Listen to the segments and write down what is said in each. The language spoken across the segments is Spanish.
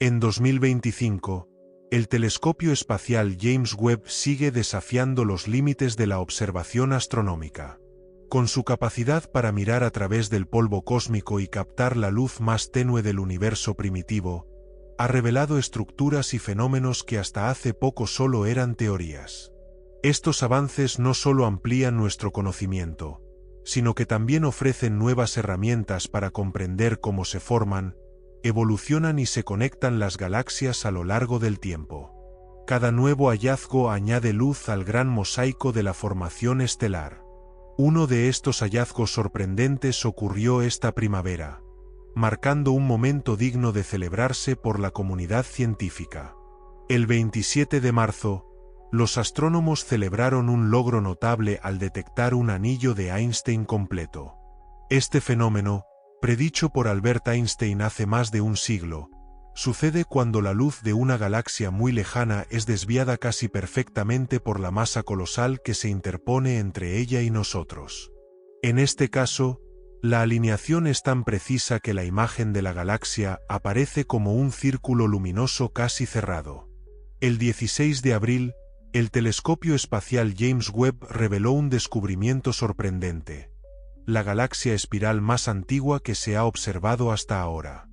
En 2025, el telescopio espacial James Webb sigue desafiando los límites de la observación astronómica. Con su capacidad para mirar a través del polvo cósmico y captar la luz más tenue del universo primitivo, ha revelado estructuras y fenómenos que hasta hace poco solo eran teorías. Estos avances no solo amplían nuestro conocimiento, sino que también ofrecen nuevas herramientas para comprender cómo se forman, evolucionan y se conectan las galaxias a lo largo del tiempo. Cada nuevo hallazgo añade luz al gran mosaico de la formación estelar. Uno de estos hallazgos sorprendentes ocurrió esta primavera, marcando un momento digno de celebrarse por la comunidad científica. El 27 de marzo, los astrónomos celebraron un logro notable al detectar un anillo de Einstein completo. Este fenómeno, predicho por Albert Einstein hace más de un siglo, sucede cuando la luz de una galaxia muy lejana es desviada casi perfectamente por la masa colosal que se interpone entre ella y nosotros. En este caso, la alineación es tan precisa que la imagen de la galaxia aparece como un círculo luminoso casi cerrado. El 16 de abril, el telescopio espacial James Webb reveló un descubrimiento sorprendente: la galaxia espiral más antigua que se ha observado hasta ahora.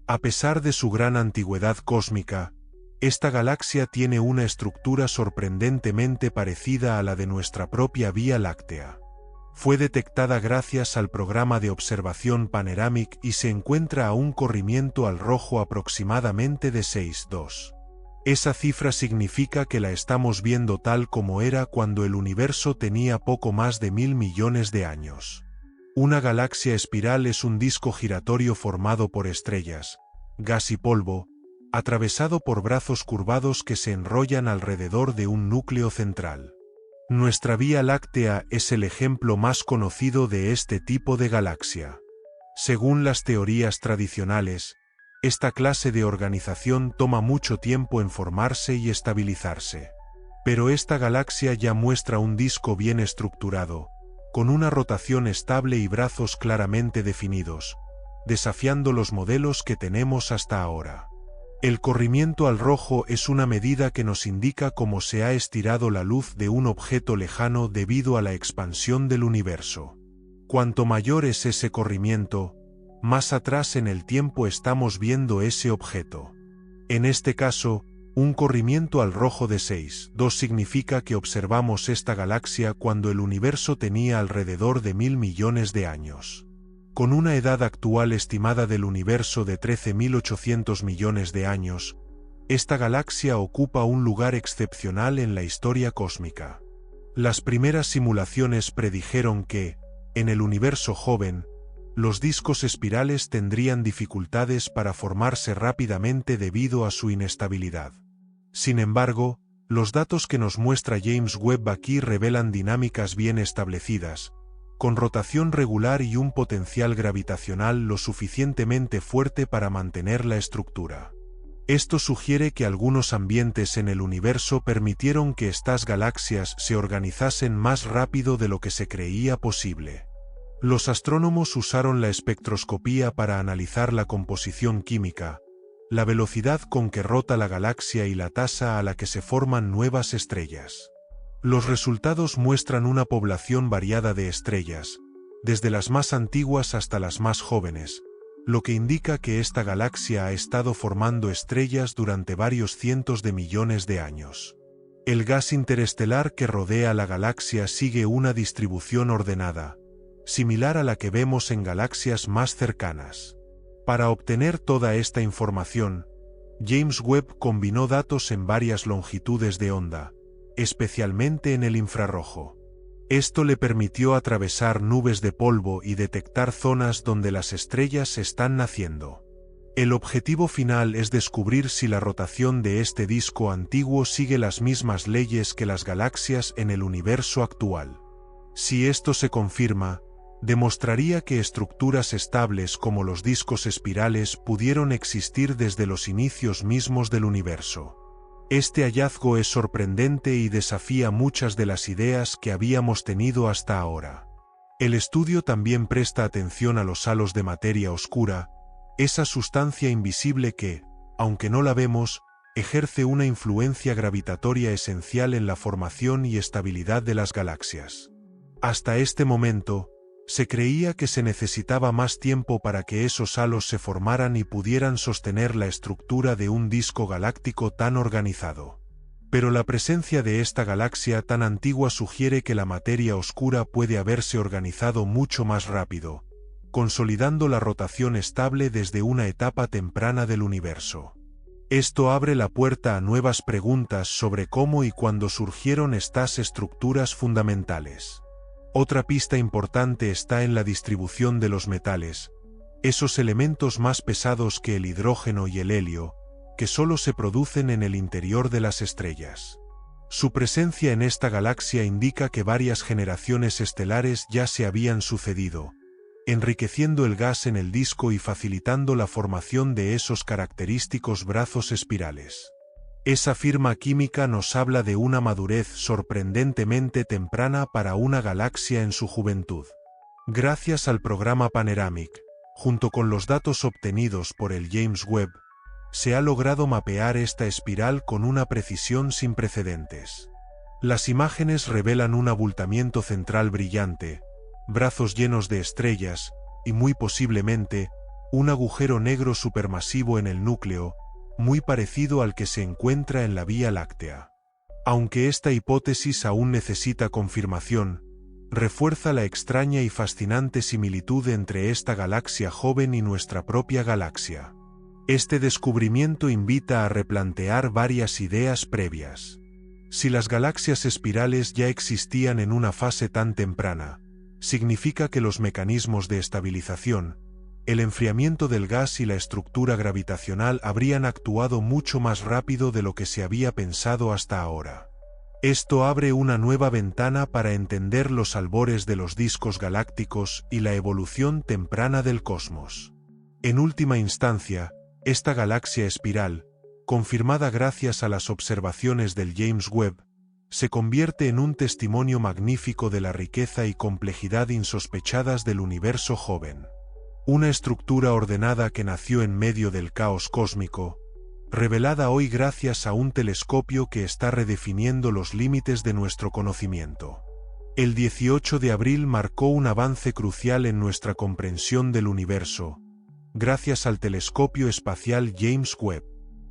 A pesar de su gran antigüedad cósmica, esta galaxia tiene una estructura sorprendentemente parecida a la de nuestra propia Vía Láctea. Fue detectada gracias al programa de observación Panoramic y se encuentra a un corrimiento al rojo aproximadamente de 6,2. Esa cifra significa que la estamos viendo tal como era cuando el universo tenía poco más de 1.000 millones de años. Una galaxia espiral es un disco giratorio formado por estrellas, gas y polvo, atravesado por brazos curvados que se enrollan alrededor de un núcleo central. Nuestra Vía Láctea es el ejemplo más conocido de este tipo de galaxia. Según las teorías tradicionales, esta clase de organización toma mucho tiempo en formarse y estabilizarse. Pero esta galaxia ya muestra un disco bien estructurado, con una rotación estable y brazos claramente definidos, desafiando los modelos que tenemos hasta ahora. El corrimiento al rojo es una medida que nos indica cómo se ha estirado la luz de un objeto lejano debido a la expansión del universo. Cuanto mayor es ese corrimiento, más atrás en el tiempo estamos viendo ese objeto. En este caso, un corrimiento al rojo de 6,2 significa que observamos esta galaxia cuando el universo tenía alrededor de 1.000 millones de años. Con una edad actual estimada del universo de 13.800 millones de años, esta galaxia ocupa un lugar excepcional en la historia cósmica. Las primeras simulaciones predijeron que, en el universo joven, los discos espirales tendrían dificultades para formarse rápidamente debido a su inestabilidad. Sin embargo, los datos que nos muestra James Webb aquí revelan dinámicas bien establecidas, con rotación regular y un potencial gravitacional lo suficientemente fuerte para mantener la estructura. Esto sugiere que algunos ambientes en el universo permitieron que estas galaxias se organizasen más rápido de lo que se creía posible. Los astrónomos usaron la espectroscopía para analizar la composición química, la velocidad con que rota la galaxia y la tasa a la que se forman nuevas estrellas. Los resultados muestran una población variada de estrellas, desde las más antiguas hasta las más jóvenes, lo que indica que esta galaxia ha estado formando estrellas durante varios cientos de millones de años. El gas interestelar que rodea la galaxia sigue una distribución ordenada, similar a la que vemos en galaxias más cercanas. Para obtener toda esta información, James Webb combinó datos en varias longitudes de onda, especialmente en el infrarrojo. Esto le permitió atravesar nubes de polvo y detectar zonas donde las estrellas están naciendo. El objetivo final es descubrir si la rotación de este disco antiguo sigue las mismas leyes que las galaxias en el universo actual. Si esto se confirma, demostraría que estructuras estables como los discos espirales pudieron existir desde los inicios mismos del universo. Este hallazgo es sorprendente y desafía muchas de las ideas que habíamos tenido hasta ahora. El estudio también presta atención a los halos de materia oscura, esa sustancia invisible que, aunque no la vemos, ejerce una influencia gravitatoria esencial en la formación y estabilidad de las galaxias. Hasta este momento, se creía que se necesitaba más tiempo para que esos halos se formaran y pudieran sostener la estructura de un disco galáctico tan organizado. Pero la presencia de esta galaxia tan antigua sugiere que la materia oscura puede haberse organizado mucho más rápido, consolidando la rotación estable desde una etapa temprana del universo. Esto abre la puerta a nuevas preguntas sobre cómo y cuándo surgieron estas estructuras fundamentales. Otra pista importante está en la distribución de los metales, esos elementos más pesados que el hidrógeno y el helio, que solo se producen en el interior de las estrellas. Su presencia en esta galaxia indica que varias generaciones estelares ya se habían sucedido, enriqueciendo el gas en el disco y facilitando la formación de esos característicos brazos espirales. Esa firma química nos habla de una madurez sorprendentemente temprana para una galaxia en su juventud. Gracias al programa Paneramic, junto con los datos obtenidos por el James Webb, se ha logrado mapear esta espiral con una precisión sin precedentes. Las imágenes revelan un abultamiento central brillante, brazos llenos de estrellas, y muy posiblemente, un agujero negro supermasivo en el núcleo, muy parecido al que se encuentra en la Vía Láctea. Aunque esta hipótesis aún necesita confirmación, refuerza la extraña y fascinante similitud entre esta galaxia joven y nuestra propia galaxia. Este descubrimiento invita a replantear varias ideas previas. Si las galaxias espirales ya existían en una fase tan temprana, significa que los mecanismos de estabilización, el enfriamiento del gas y la estructura gravitacional habrían actuado mucho más rápido de lo que se había pensado hasta ahora. Esto abre una nueva ventana para entender los albores de los discos galácticos y la evolución temprana del cosmos. En última instancia, esta galaxia espiral, confirmada gracias a las observaciones del James Webb, se convierte en un testimonio magnífico de la riqueza y complejidad insospechadas del universo joven. Una estructura ordenada que nació en medio del caos cósmico, revelada hoy gracias a un telescopio que está redefiniendo los límites de nuestro conocimiento. El 18 de abril marcó un avance crucial en nuestra comprensión del universo, gracias al telescopio espacial James Webb.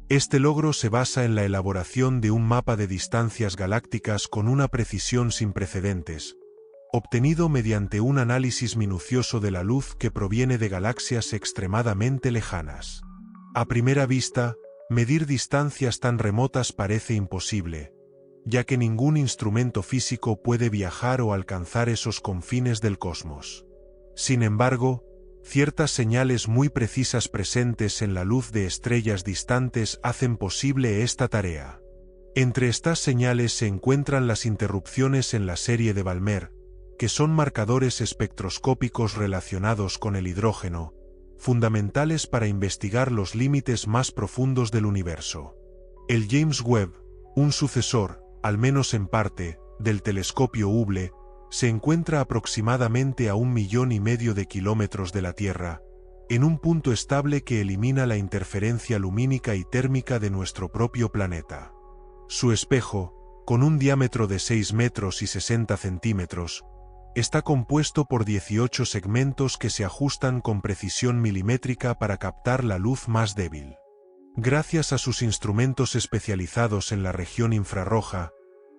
Este logro se basa en la elaboración de un mapa de distancias galácticas con una precisión sin precedentes, obtenido mediante un análisis minucioso de la luz que proviene de galaxias extremadamente lejanas. A primera vista, medir distancias tan remotas parece imposible, ya que ningún instrumento físico puede viajar o alcanzar esos confines del cosmos. Sin embargo, ciertas señales muy precisas presentes en la luz de estrellas distantes hacen posible esta tarea. Entre estas señales se encuentran las interrupciones en la serie de Balmer, que son marcadores espectroscópicos relacionados con el hidrógeno, fundamentales para investigar los límites más profundos del universo. El James Webb, un sucesor, al menos en parte, del telescopio Hubble, se encuentra aproximadamente a 1,5 millones de kilómetros de la Tierra, en un punto estable que elimina la interferencia lumínica y térmica de nuestro propio planeta. Su espejo, con un diámetro de 6 metros y 60 centímetros, está compuesto por 18 segmentos que se ajustan con precisión milimétrica para captar la luz más débil. Gracias a sus instrumentos especializados en la región infrarroja,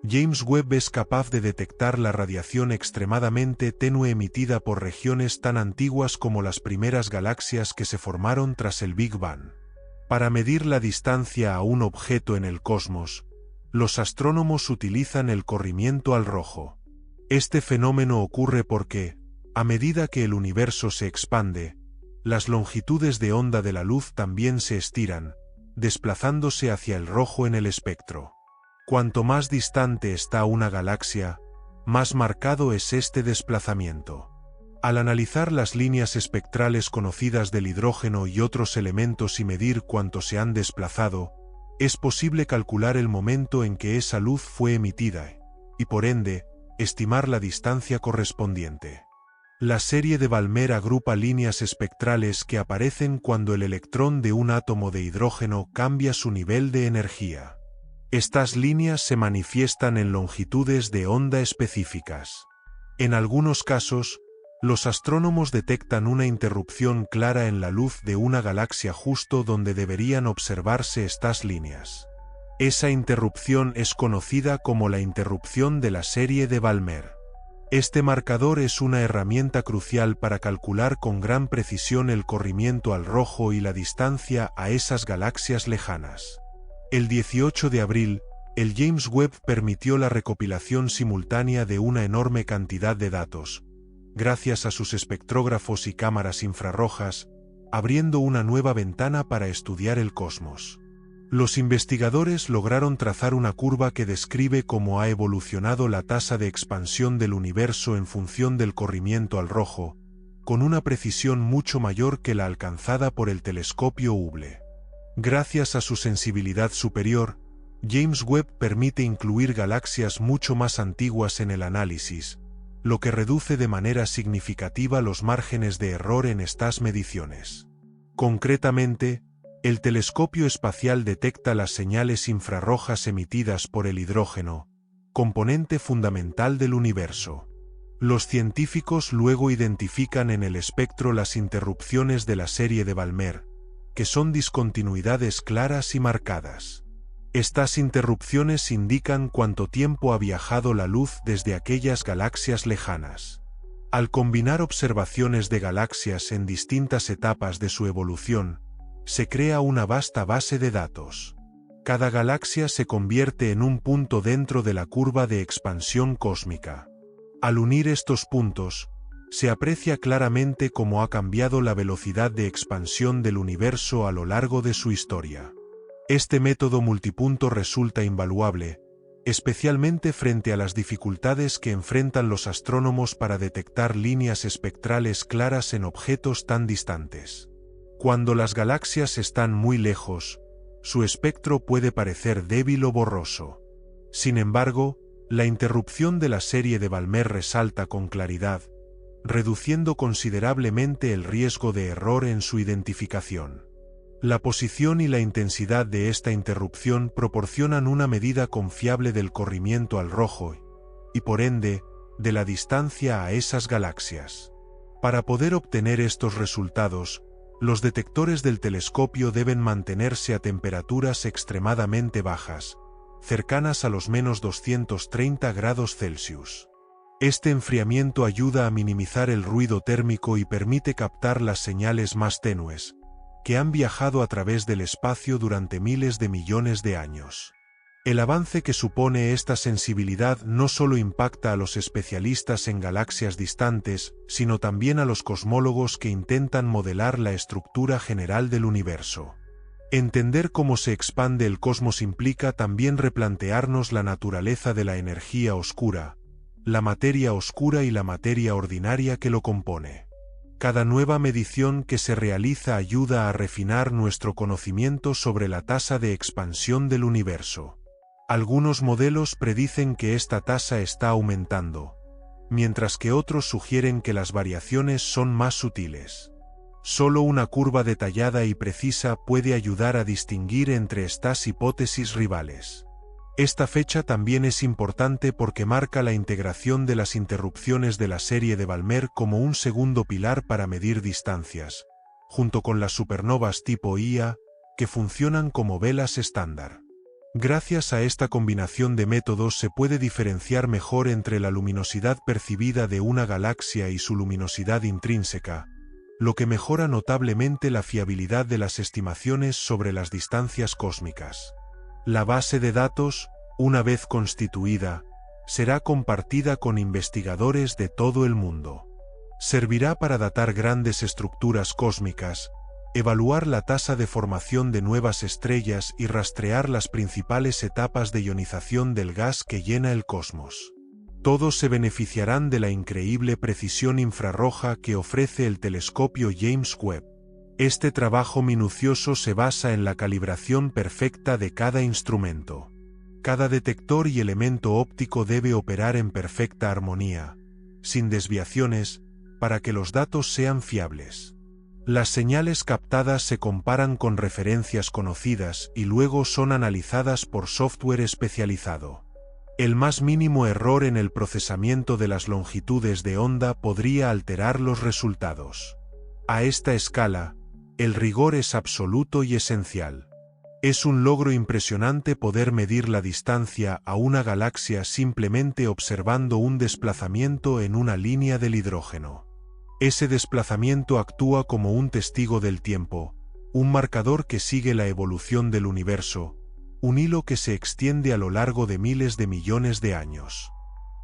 James Webb es capaz de detectar la radiación extremadamente tenue emitida por regiones tan antiguas como las primeras galaxias que se formaron tras el Big Bang. Para medir la distancia a un objeto en el cosmos, los astrónomos utilizan el corrimiento al rojo. Este fenómeno ocurre porque, a medida que el universo se expande, las longitudes de onda de la luz también se estiran, desplazándose hacia el rojo en el espectro. Cuanto más distante está una galaxia, más marcado es este desplazamiento. Al analizar las líneas espectrales conocidas del hidrógeno y otros elementos y medir cuánto se han desplazado, es posible calcular el momento en que esa luz fue emitida, y por ende, estimar la distancia correspondiente. La serie de Balmer agrupa líneas espectrales que aparecen cuando el electrón de un átomo de hidrógeno cambia su nivel de energía. Estas líneas se manifiestan en longitudes de onda específicas. En algunos casos, los astrónomos detectan una interrupción clara en la luz de una galaxia justo donde deberían observarse estas líneas. Esa interrupción es conocida como la interrupción de la serie de Balmer. Este marcador es una herramienta crucial para calcular con gran precisión el corrimiento al rojo y la distancia a esas galaxias lejanas. El 18 de abril, el James Webb permitió la recopilación simultánea de una enorme cantidad de datos, gracias a sus espectrógrafos y cámaras infrarrojas, abriendo una nueva ventana para estudiar el cosmos. Los investigadores lograron trazar una curva que describe cómo ha evolucionado la tasa de expansión del universo en función del corrimiento al rojo, con una precisión mucho mayor que la alcanzada por el telescopio Hubble. Gracias a su sensibilidad superior, James Webb permite incluir galaxias mucho más antiguas en el análisis, lo que reduce de manera significativa los márgenes de error en estas mediciones. Concretamente, el telescopio espacial detecta las señales infrarrojas emitidas por el hidrógeno, componente fundamental del universo. Los científicos luego identifican en el espectro las interrupciones de la serie de Balmer, que son discontinuidades claras y marcadas. Estas interrupciones indican cuánto tiempo ha viajado la luz desde aquellas galaxias lejanas. Al combinar observaciones de galaxias en distintas etapas de su evolución, se crea una vasta base de datos. Cada galaxia se convierte en un punto dentro de la curva de expansión cósmica. Al unir estos puntos, se aprecia claramente cómo ha cambiado la velocidad de expansión del universo a lo largo de su historia. Este método multipunto resulta invaluable, especialmente frente a las dificultades que enfrentan los astrónomos para detectar líneas espectrales claras en objetos tan distantes. Cuando las galaxias están muy lejos, su espectro puede parecer débil o borroso. Sin embargo, la interrupción de la serie de Balmer resalta con claridad, reduciendo considerablemente el riesgo de error en su identificación. La posición y la intensidad de esta interrupción proporcionan una medida confiable del corrimiento al rojo y, por ende, de la distancia a esas galaxias. Para poder obtener estos resultados, los detectores del telescopio deben mantenerse a temperaturas extremadamente bajas, cercanas a los menos 230 grados Celsius. Este enfriamiento ayuda a minimizar el ruido térmico y permite captar las señales más tenues, que han viajado a través del espacio durante miles de millones de años. El avance que supone esta sensibilidad no solo impacta a los especialistas en galaxias distantes, sino también a los cosmólogos que intentan modelar la estructura general del universo. Entender cómo se expande el cosmos implica también replantearnos la naturaleza de la energía oscura, la materia oscura y la materia ordinaria que lo compone. Cada nueva medición que se realiza ayuda a refinar nuestro conocimiento sobre la tasa de expansión del universo. Algunos modelos predicen que esta tasa está aumentando, mientras que otros sugieren que las variaciones son más sutiles. Solo una curva detallada y precisa puede ayudar a distinguir entre estas hipótesis rivales. Esta fecha también es importante porque marca la integración de las interrupciones de la serie de Balmer como un segundo pilar para medir distancias, junto con las supernovas tipo Ia, que funcionan como velas estándar. Gracias a esta combinación de métodos se puede diferenciar mejor entre la luminosidad percibida de una galaxia y su luminosidad intrínseca, lo que mejora notablemente la fiabilidad de las estimaciones sobre las distancias cósmicas. La base de datos, una vez constituida, será compartida con investigadores de todo el mundo. Servirá para datar grandes estructuras cósmicas, evaluar la tasa de formación de nuevas estrellas y rastrear las principales etapas de ionización del gas que llena el cosmos. Todos se beneficiarán de la increíble precisión infrarroja que ofrece el telescopio James Webb. Este trabajo minucioso se basa en la calibración perfecta de cada instrumento. Cada detector y elemento óptico debe operar en perfecta armonía, sin desviaciones, para que los datos sean fiables. Las señales captadas se comparan con referencias conocidas y luego son analizadas por software especializado. El más mínimo error en el procesamiento de las longitudes de onda podría alterar los resultados. A esta escala, el rigor es absoluto y esencial. Es un logro impresionante poder medir la distancia a una galaxia simplemente observando un desplazamiento en una línea del hidrógeno. Ese desplazamiento actúa como un testigo del tiempo, un marcador que sigue la evolución del universo, un hilo que se extiende a lo largo de miles de millones de años.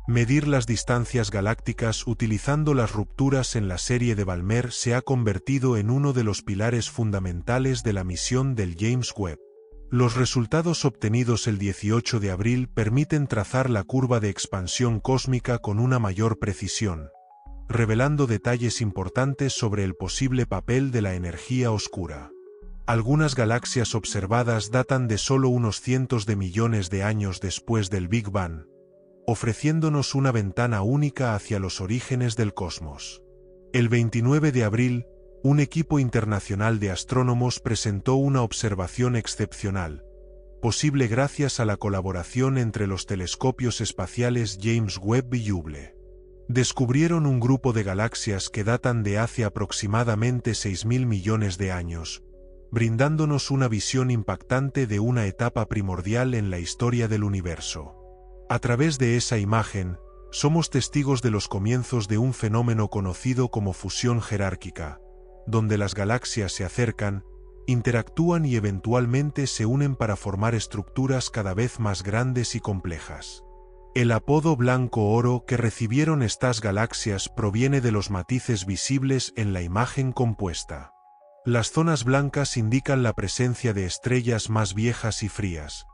Medir las distancias galácticas utilizando las rupturas en la serie de Balmer se ha convertido en uno de los pilares fundamentales de la misión del James Webb. Los resultados obtenidos el 18 de abril permiten trazar la curva de expansión cósmica con una mayor precisión, revelando detalles importantes sobre el posible papel de la energía oscura. Algunas galaxias observadas datan de solo unos cientos de millones de años después del Big Bang, ofreciéndonos una ventana única hacia los orígenes del cosmos. El 29 de abril, un equipo internacional de astrónomos presentó una observación excepcional, posible gracias a la colaboración entre los telescopios espaciales James Webb y Hubble. Descubrieron un grupo de galaxias que datan de hace aproximadamente 6.000 millones de años, brindándonos una visión impactante de una etapa primordial en la historia del universo. A través de esa imagen, somos testigos de los comienzos de un fenómeno conocido como fusión jerárquica, donde las galaxias se acercan, interactúan y eventualmente se unen para formar estructuras cada vez más grandes y complejas. El apodo blanco oro que recibieron estas galaxias proviene de los matices visibles en la imagen compuesta. Las zonas blancas indican la presencia de estrellas más viejas y frías,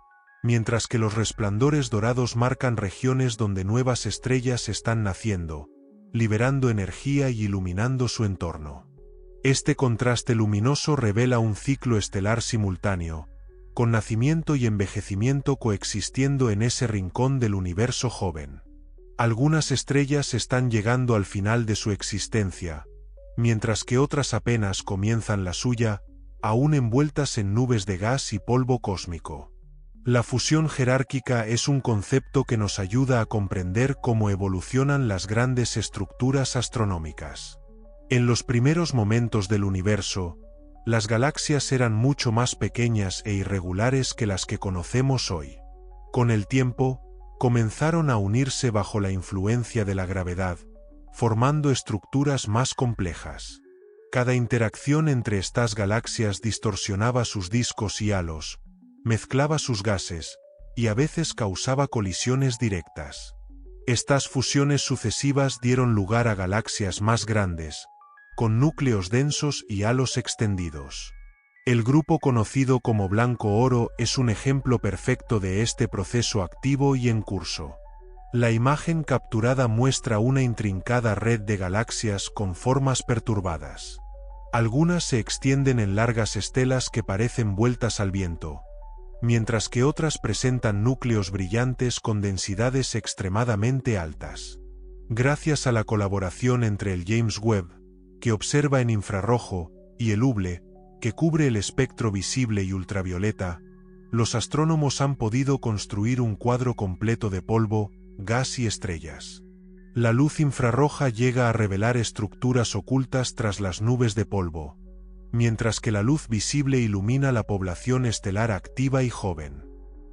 mientras que los resplandores dorados marcan regiones donde nuevas estrellas están naciendo, liberando energía y iluminando su entorno. Este contraste luminoso revela un ciclo estelar simultáneo, con nacimiento y envejecimiento coexistiendo en ese rincón del universo joven. Algunas estrellas están llegando al final de su existencia, mientras que otras apenas comienzan la suya, aún envueltas en nubes de gas y polvo cósmico. La fusión jerárquica es un concepto que nos ayuda a comprender cómo evolucionan las grandes estructuras astronómicas. En los primeros momentos del universo, las galaxias eran mucho más pequeñas e irregulares que las que conocemos hoy. Con el tiempo, comenzaron a unirse bajo la influencia de la gravedad, formando estructuras más complejas. Cada interacción entre estas galaxias distorsionaba sus discos y halos, mezclaba sus gases, y a veces causaba colisiones directas. Estas fusiones sucesivas dieron lugar a galaxias más grandes, con núcleos densos y halos extendidos. El grupo conocido como blanco oro es un ejemplo perfecto de este proceso activo y en curso. La imagen capturada muestra una intrincada red de galaxias con formas perturbadas. Algunas se extienden en largas estelas que parecen vueltas al viento, mientras que otras presentan núcleos brillantes con densidades extremadamente altas. Gracias a la colaboración entre el James Webb, que observa en infrarrojo, y el Hubble, que cubre el espectro visible y ultravioleta, los astrónomos han podido construir un cuadro completo de polvo, gas y estrellas. La luz infrarroja llega a revelar estructuras ocultas tras las nubes de polvo, mientras que la luz visible ilumina la población estelar activa y joven.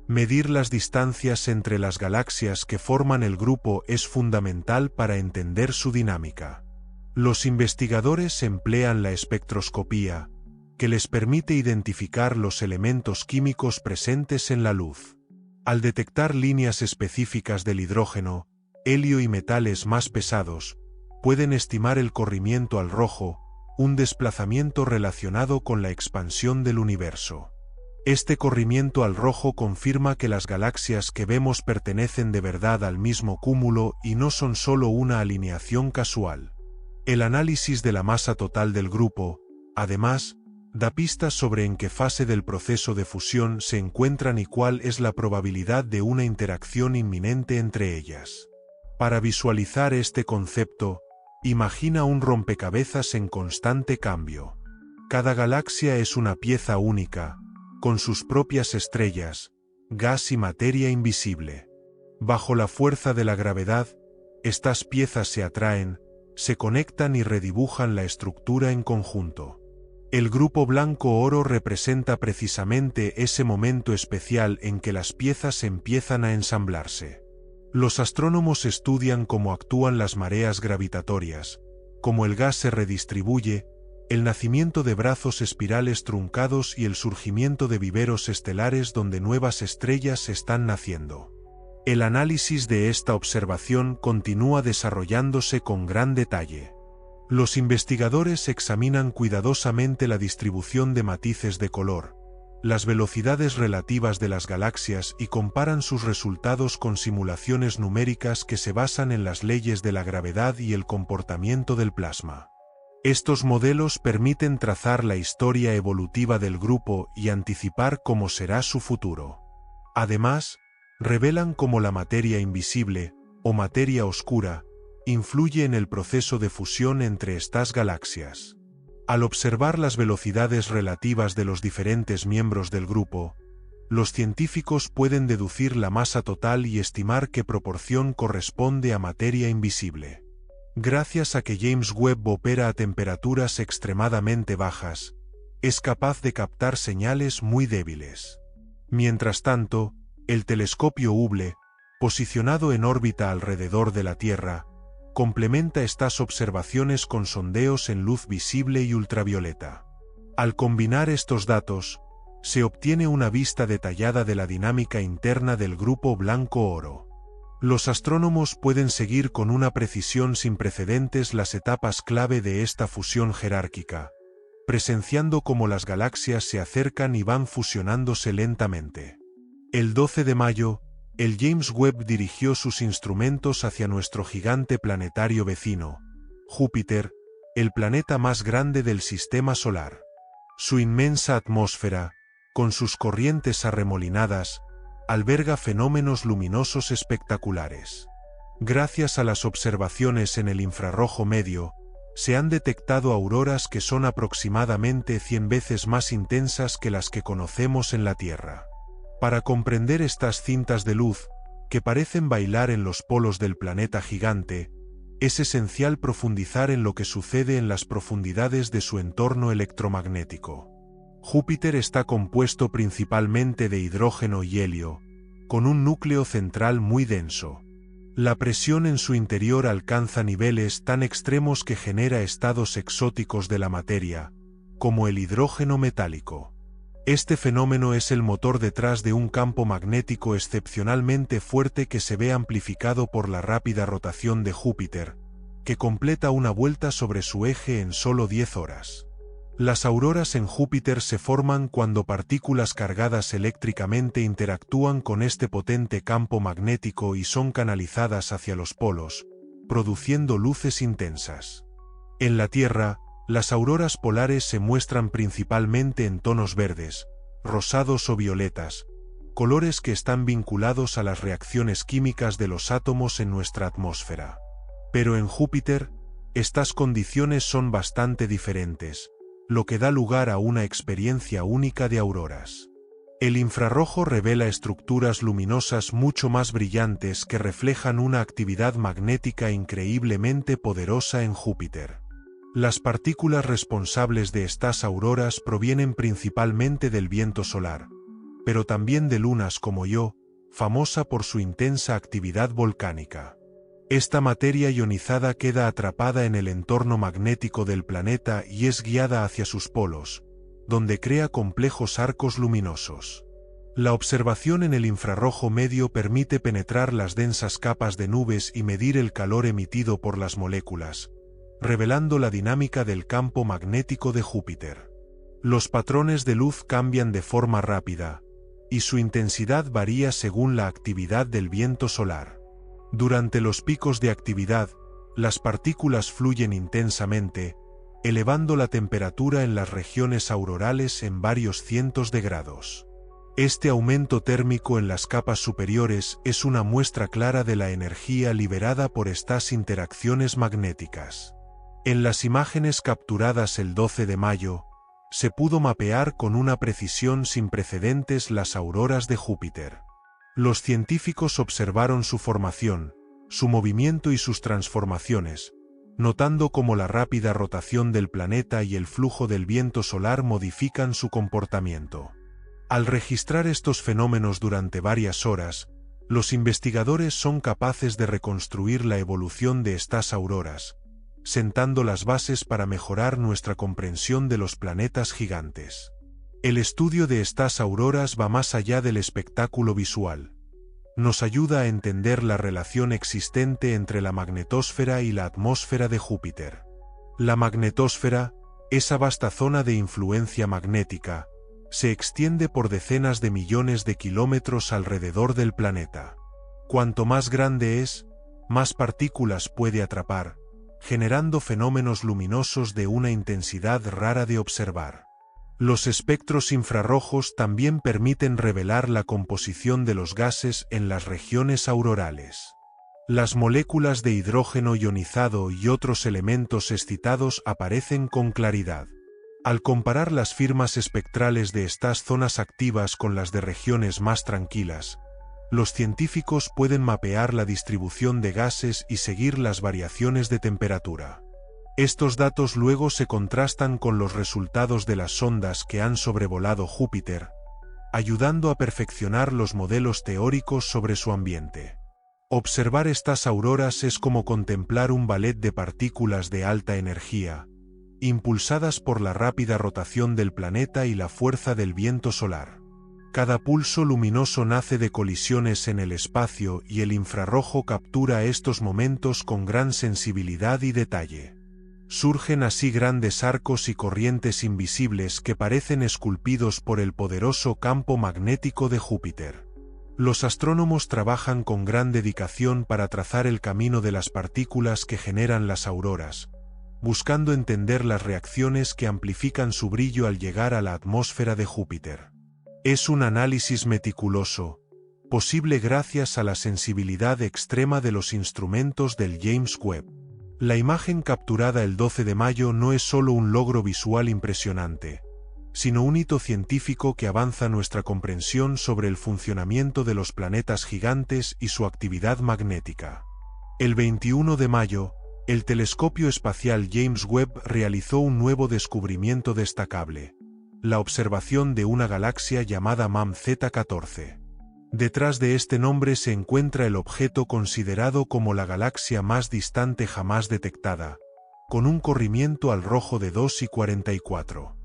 Medir las distancias entre las galaxias que forman el grupo es fundamental para entender su dinámica. Los investigadores emplean la espectroscopía, que les permite identificar los elementos químicos presentes en la luz. Al detectar líneas específicas del hidrógeno, helio y metales más pesados, pueden estimar el corrimiento al rojo, un desplazamiento relacionado con la expansión del universo. Este corrimiento al rojo confirma que las galaxias que vemos pertenecen de verdad al mismo cúmulo y no son solo una alineación casual. El análisis de la masa total del grupo, además, da pistas sobre en qué fase del proceso de fusión se encuentran y cuál es la probabilidad de una interacción inminente entre ellas. Para visualizar este concepto, Imagina un rompecabezas en constante cambio. Cada galaxia es una pieza única, con sus propias estrellas, gas y materia invisible. Bajo la fuerza de la gravedad, estas piezas se atraen, se conectan y redibujan la estructura en conjunto. El grupo blanco-oro representa precisamente ese momento especial en que las piezas empiezan a ensamblarse. Los astrónomos estudian cómo actúan las mareas gravitatorias, cómo el gas se redistribuye, el nacimiento de brazos espirales truncados y el surgimiento de viveros estelares donde nuevas estrellas están naciendo. El análisis de esta observación continúa desarrollándose con gran detalle. Los investigadores examinan cuidadosamente la distribución de matices de color, las velocidades relativas de las galaxias y comparan sus resultados con simulaciones numéricas que se basan en las leyes de la gravedad y el comportamiento del plasma. Estos modelos permiten trazar la historia evolutiva del grupo y anticipar cómo será su futuro. Además, revelan cómo la materia invisible, o materia oscura, influye en el proceso de fusión entre estas galaxias. Al observar las velocidades relativas de los diferentes miembros del grupo, los científicos pueden deducir la masa total y estimar qué proporción corresponde a materia invisible. Gracias a que James Webb opera a temperaturas extremadamente bajas, es capaz de captar señales muy débiles. Mientras tanto, el telescopio Hubble, posicionado en órbita alrededor de la Tierra, complementa estas observaciones con sondeos en luz visible y ultravioleta. Al combinar estos datos, se obtiene una vista detallada de la dinámica interna del grupo blanco-oro. Los astrónomos pueden seguir con una precisión sin precedentes las etapas clave de esta fusión jerárquica, presenciando cómo las galaxias se acercan y van fusionándose lentamente. El 12 de mayo, el James Webb dirigió sus instrumentos hacia nuestro gigante planetario vecino, Júpiter, el planeta más grande del Sistema Solar. Su inmensa atmósfera, con sus corrientes arremolinadas, alberga fenómenos luminosos espectaculares. Gracias a las observaciones en el infrarrojo medio, se han detectado auroras que son aproximadamente 100 veces más intensas que las que conocemos en la Tierra. Para comprender estas cintas de luz, que parecen bailar en los polos del planeta gigante, es esencial profundizar en lo que sucede en las profundidades de su entorno electromagnético. Júpiter está compuesto principalmente de hidrógeno y helio, con un núcleo central muy denso. La presión en su interior alcanza niveles tan extremos que genera estados exóticos de la materia, como el hidrógeno metálico. Este fenómeno es el motor detrás de un campo magnético excepcionalmente fuerte que se ve amplificado por la rápida rotación de Júpiter, que completa una vuelta sobre su eje en solo 10 horas. Las auroras en Júpiter se forman cuando partículas cargadas eléctricamente interactúan con este potente campo magnético y son canalizadas hacia los polos, produciendo luces intensas. En la Tierra, las auroras polares se muestran principalmente en tonos verdes, rosados o violetas, colores que están vinculados a las reacciones químicas de los átomos en nuestra atmósfera. Pero en Júpiter, estas condiciones son bastante diferentes, lo que da lugar a una experiencia única de auroras. El infrarrojo revela estructuras luminosas mucho más brillantes que reflejan una actividad magnética increíblemente poderosa en Júpiter. Las partículas responsables de estas auroras provienen principalmente del viento solar, pero también de lunas como Io, famosa por su intensa actividad volcánica. Esta materia ionizada queda atrapada en el entorno magnético del planeta y es guiada hacia sus polos, donde crea complejos arcos luminosos. La observación en el infrarrojo medio permite penetrar las densas capas de nubes y medir el calor emitido por las moléculas, revelando la dinámica del campo magnético de Júpiter. Los patrones de luz cambian de forma rápida, y su intensidad varía según la actividad del viento solar. Durante los picos de actividad, las partículas fluyen intensamente, elevando la temperatura en las regiones aurorales en varios cientos de grados. Este aumento térmico en las capas superiores es una muestra clara de la energía liberada por estas interacciones magnéticas. En las imágenes capturadas el 12 de mayo, se pudo mapear con una precisión sin precedentes las auroras de Júpiter. Los científicos observaron su formación, su movimiento y sus transformaciones, notando cómo la rápida rotación del planeta y el flujo del viento solar modifican su comportamiento. Al registrar estos fenómenos durante varias horas, los investigadores son capaces de reconstruir la evolución de estas auroras, sentando las bases para mejorar nuestra comprensión de los planetas gigantes. El estudio de estas auroras va más allá del espectáculo visual. Nos ayuda a entender la relación existente entre la magnetosfera y la atmósfera de Júpiter. La magnetosfera, esa vasta zona de influencia magnética, se extiende por decenas de millones de kilómetros alrededor del planeta. Cuanto más grande es, más partículas puede atrapar, generando fenómenos luminosos de una intensidad rara de observar. Los espectros infrarrojos también permiten revelar la composición de los gases en las regiones aurorales. Las moléculas de hidrógeno ionizado y otros elementos excitados aparecen con claridad. Al comparar las firmas espectrales de estas zonas activas con las de regiones más tranquilas, los científicos pueden mapear la distribución de gases y seguir las variaciones de temperatura. Estos datos luego se contrastan con los resultados de las sondas que han sobrevolado Júpiter, ayudando a perfeccionar los modelos teóricos sobre su ambiente. Observar estas auroras es como contemplar un ballet de partículas de alta energía, impulsadas por la rápida rotación del planeta y la fuerza del viento solar. Cada pulso luminoso nace de colisiones en el espacio y el infrarrojo captura estos momentos con gran sensibilidad y detalle. Surgen así grandes arcos y corrientes invisibles que parecen esculpidos por el poderoso campo magnético de Júpiter. Los astrónomos trabajan con gran dedicación para trazar el camino de las partículas que generan las auroras, buscando entender las reacciones que amplifican su brillo al llegar a la atmósfera de Júpiter. Es un análisis meticuloso, posible gracias a la sensibilidad extrema de los instrumentos del James Webb. La imagen capturada el 12 de mayo no es solo un logro visual impresionante, sino un hito científico que avanza nuestra comprensión sobre el funcionamiento de los planetas gigantes y su actividad magnética. El 21 de mayo, el telescopio espacial James Webb realizó un nuevo descubrimiento destacable: la observación de una galaxia llamada MAM-Z14. Detrás de este nombre se encuentra el objeto considerado como la galaxia más distante jamás detectada, con un corrimiento al rojo de 2,44.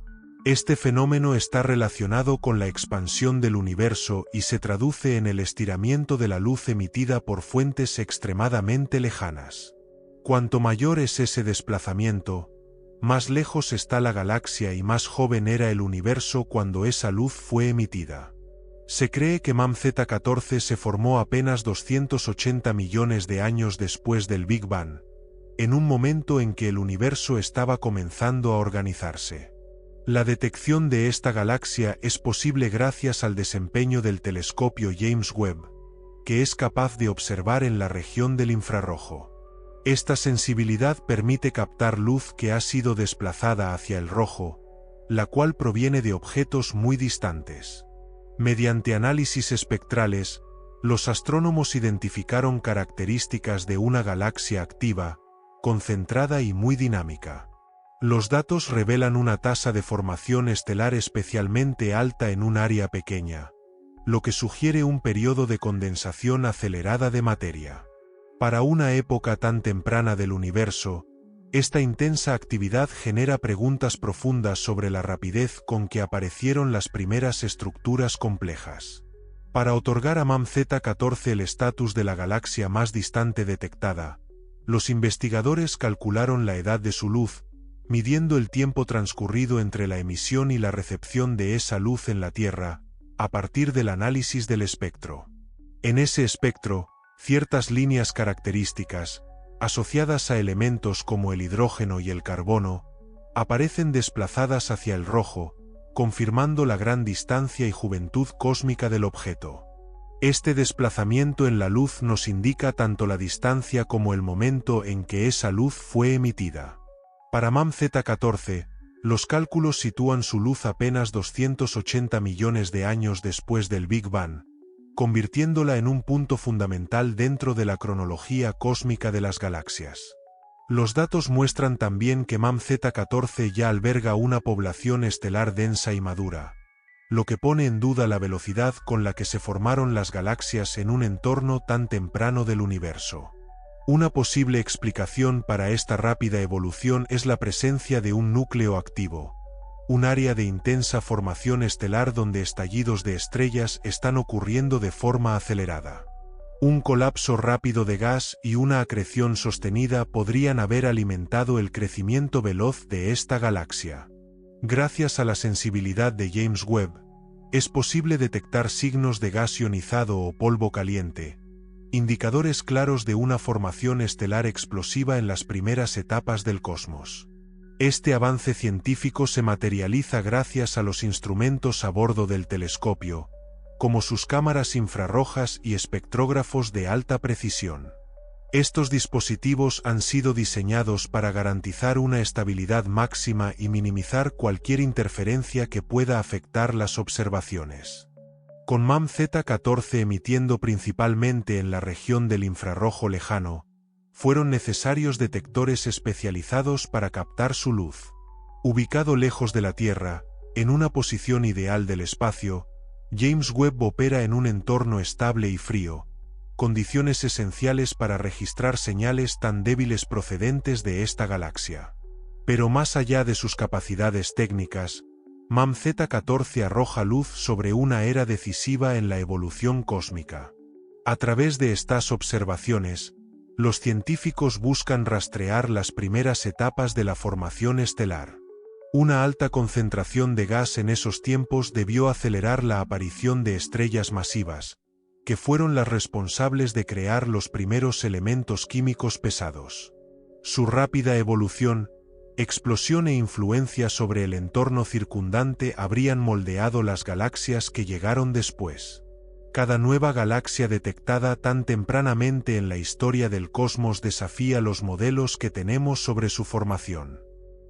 Este fenómeno está relacionado con la expansión del universo y se traduce en el estiramiento de la luz emitida por fuentes extremadamente lejanas. Cuanto mayor es ese desplazamiento, más lejos está la galaxia y más joven era el universo cuando esa luz fue emitida. Se cree que MAM-Z14 se formó apenas 280 millones de años después del Big Bang, en un momento en que el universo estaba comenzando a organizarse. La detección de esta galaxia es posible gracias al desempeño del telescopio James Webb, que es capaz de observar en la región del infrarrojo. Esta sensibilidad permite captar luz que ha sido desplazada hacia el rojo, la cual proviene de objetos muy distantes. Mediante análisis espectrales, los astrónomos identificaron características de una galaxia activa, concentrada y muy dinámica. Los datos revelan una tasa de formación estelar especialmente alta en un área pequeña, lo que sugiere un periodo de condensación acelerada de materia. Para una época tan temprana del universo, esta intensa actividad genera preguntas profundas sobre la rapidez con que aparecieron las primeras estructuras complejas. Para otorgar a MAM-Z14 el estatus de la galaxia más distante detectada, los investigadores calcularon la edad de su luz, midiendo el tiempo transcurrido entre la emisión y la recepción de esa luz en la Tierra, a partir del análisis del espectro. En ese espectro, ciertas líneas características, asociadas a elementos como el hidrógeno y el carbono, aparecen desplazadas hacia el rojo, confirmando la gran distancia y juventud cósmica del objeto. Este desplazamiento en la luz nos indica tanto la distancia como el momento en que esa luz fue emitida. Para MAM-Z14, los cálculos sitúan su luz apenas 280 millones de años después del Big Bang, convirtiéndola en un punto fundamental dentro de la cronología cósmica de las galaxias. Los datos muestran también que MAM-Z14 ya alberga una población estelar densa y madura, lo que pone en duda la velocidad con la que se formaron las galaxias en un entorno tan temprano del universo. Una posible explicación para esta rápida evolución es la presencia de un núcleo activo, un área de intensa formación estelar donde estallidos de estrellas están ocurriendo de forma acelerada. Un colapso rápido de gas y una acreción sostenida podrían haber alimentado el crecimiento veloz de esta galaxia. Gracias a la sensibilidad de James Webb, es posible detectar signos de gas ionizado o polvo caliente, indicadores claros de una formación estelar explosiva en las primeras etapas del cosmos. Este avance científico se materializa gracias a los instrumentos a bordo del telescopio, como sus cámaras infrarrojas y espectrógrafos de alta precisión. Estos dispositivos han sido diseñados para garantizar una estabilidad máxima y minimizar cualquier interferencia que pueda afectar las observaciones. Con MAM-Z14 emitiendo principalmente en la región del infrarrojo lejano, fueron necesarios detectores especializados para captar su luz. Ubicado lejos de la Tierra, en una posición ideal del espacio, James Webb opera en un entorno estable y frío, condiciones esenciales para registrar señales tan débiles procedentes de esta galaxia. Pero más allá de sus capacidades técnicas, MAM-Z14 arroja luz sobre una era decisiva en la evolución cósmica. A través de estas observaciones, los científicos buscan rastrear las primeras etapas de la formación estelar. Una alta concentración de gas en esos tiempos debió acelerar la aparición de estrellas masivas, que fueron las responsables de crear los primeros elementos químicos pesados. Su rápida evolución, explosión e influencia sobre el entorno circundante habrían moldeado las galaxias que llegaron después. Cada nueva galaxia detectada tan tempranamente en la historia del cosmos desafía los modelos que tenemos sobre su formación.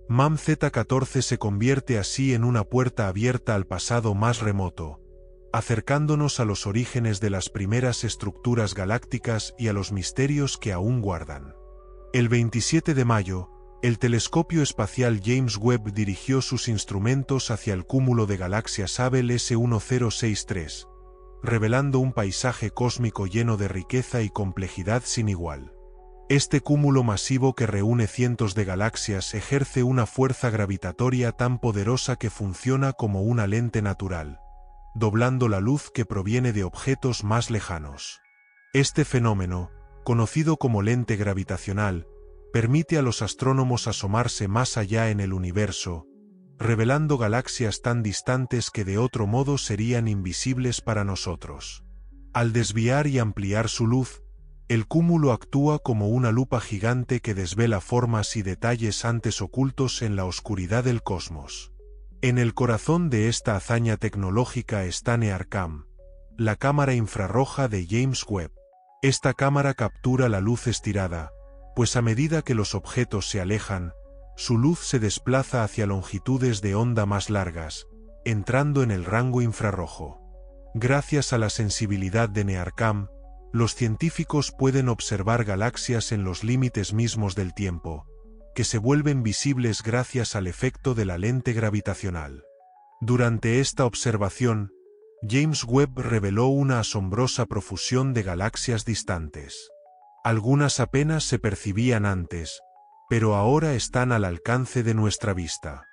MAM-Z14 se convierte así en una puerta abierta al pasado más remoto, acercándonos a los orígenes de las primeras estructuras galácticas y a los misterios que aún guardan. El 27 de mayo, el telescopio espacial James Webb dirigió sus instrumentos hacia el cúmulo de galaxias Abell S1063, revelando un paisaje cósmico lleno de riqueza y complejidad sin igual. Este cúmulo masivo que reúne cientos de galaxias ejerce una fuerza gravitatoria tan poderosa que funciona como una lente natural, doblando la luz que proviene de objetos más lejanos. Este fenómeno, conocido como lente gravitacional, permite a los astrónomos asomarse más allá en el universo, revelando galaxias tan distantes que de otro modo serían invisibles para nosotros. Al desviar y ampliar su luz, el cúmulo actúa como una lupa gigante que desvela formas y detalles antes ocultos en la oscuridad del cosmos. En el corazón de esta hazaña tecnológica está NEARCam, la cámara infrarroja de James Webb. Esta cámara captura la luz estirada, pues a medida que los objetos se alejan, su luz se desplaza hacia longitudes de onda más largas, entrando en el rango infrarrojo. Gracias a la sensibilidad de NEARCam, los científicos pueden observar galaxias en los límites mismos del tiempo, que se vuelven visibles gracias al efecto de la lente gravitacional. Durante esta observación, James Webb reveló una asombrosa profusión de galaxias distantes. Algunas apenas se percibían antes, pero ahora están al alcance de nuestra vista.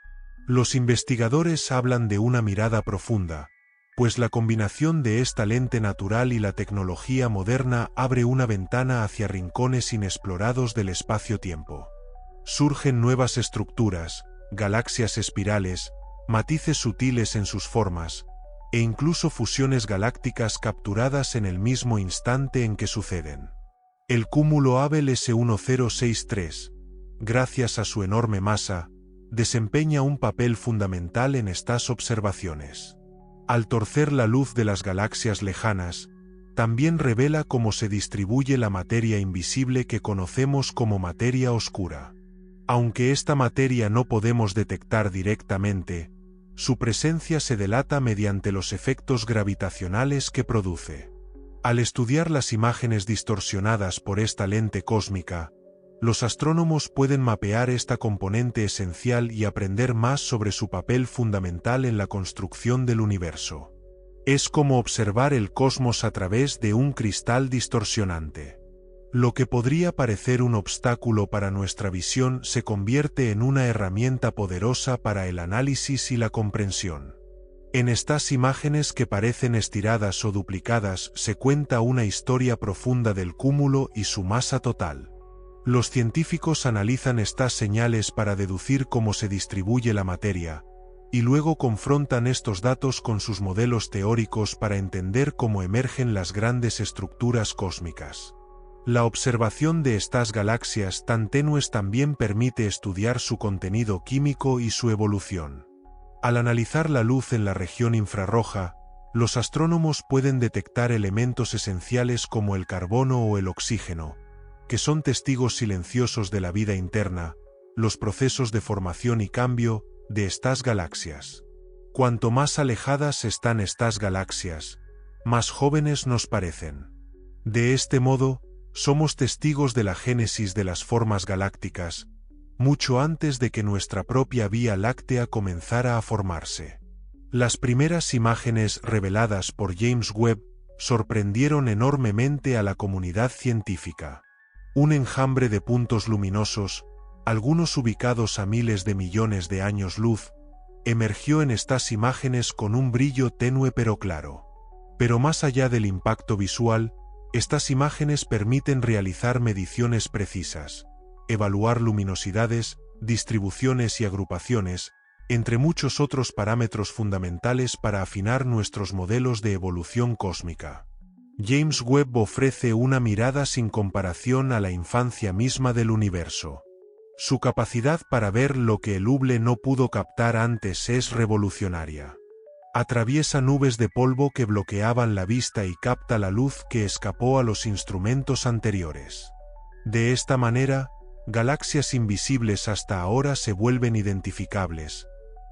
Los investigadores hablan de una mirada profunda, pues la combinación de esta lente natural y la tecnología moderna abre una ventana hacia rincones inexplorados del espacio-tiempo. Surgen nuevas estructuras, galaxias espirales, matices sutiles en sus formas, e incluso fusiones galácticas capturadas en el mismo instante en que suceden. El cúmulo Abell S1063, gracias a su enorme masa, desempeña un papel fundamental en estas observaciones. Al torcer la luz de las galaxias lejanas, también revela cómo se distribuye la materia invisible que conocemos como materia oscura. Aunque esta materia no podemos detectar directamente, su presencia se delata mediante los efectos gravitacionales que produce. Al estudiar las imágenes distorsionadas por esta lente cósmica, los astrónomos pueden mapear esta componente esencial y aprender más sobre su papel fundamental en la construcción del universo. Es como observar el cosmos a través de un cristal distorsionante. Lo que podría parecer un obstáculo para nuestra visión se convierte en una herramienta poderosa para el análisis y la comprensión. En estas imágenes que parecen estiradas o duplicadas se cuenta una historia profunda del cúmulo y su masa total. Los científicos analizan estas señales para deducir cómo se distribuye la materia, y luego confrontan estos datos con sus modelos teóricos para entender cómo emergen las grandes estructuras cósmicas. La observación de estas galaxias tan tenues también permite estudiar su contenido químico y su evolución. Al analizar la luz en la región infrarroja, los astrónomos pueden detectar elementos esenciales como el carbono o el oxígeno, que son testigos silenciosos de la vida interna, los procesos de formación y cambio de estas galaxias. Cuanto más alejadas están estas galaxias, más jóvenes nos parecen. De este modo, somos testigos de la génesis de las formas galácticas, mucho antes de que nuestra propia Vía Láctea comenzara a formarse. Las primeras imágenes reveladas por James Webb sorprendieron enormemente a la comunidad científica. Un enjambre de puntos luminosos, algunos ubicados a miles de millones de años luz, emergió en estas imágenes con un brillo tenue pero claro. Pero más allá del impacto visual, estas imágenes permiten realizar mediciones precisas, evaluar luminosidades, distribuciones y agrupaciones, entre muchos otros parámetros fundamentales para afinar nuestros modelos de evolución cósmica. James Webb ofrece una mirada sin comparación a la infancia misma del universo. Su capacidad para ver lo que el Hubble no pudo captar antes es revolucionaria. Atraviesa nubes de polvo que bloqueaban la vista y capta la luz que escapó a los instrumentos anteriores. De esta manera, galaxias invisibles hasta ahora se vuelven identificables,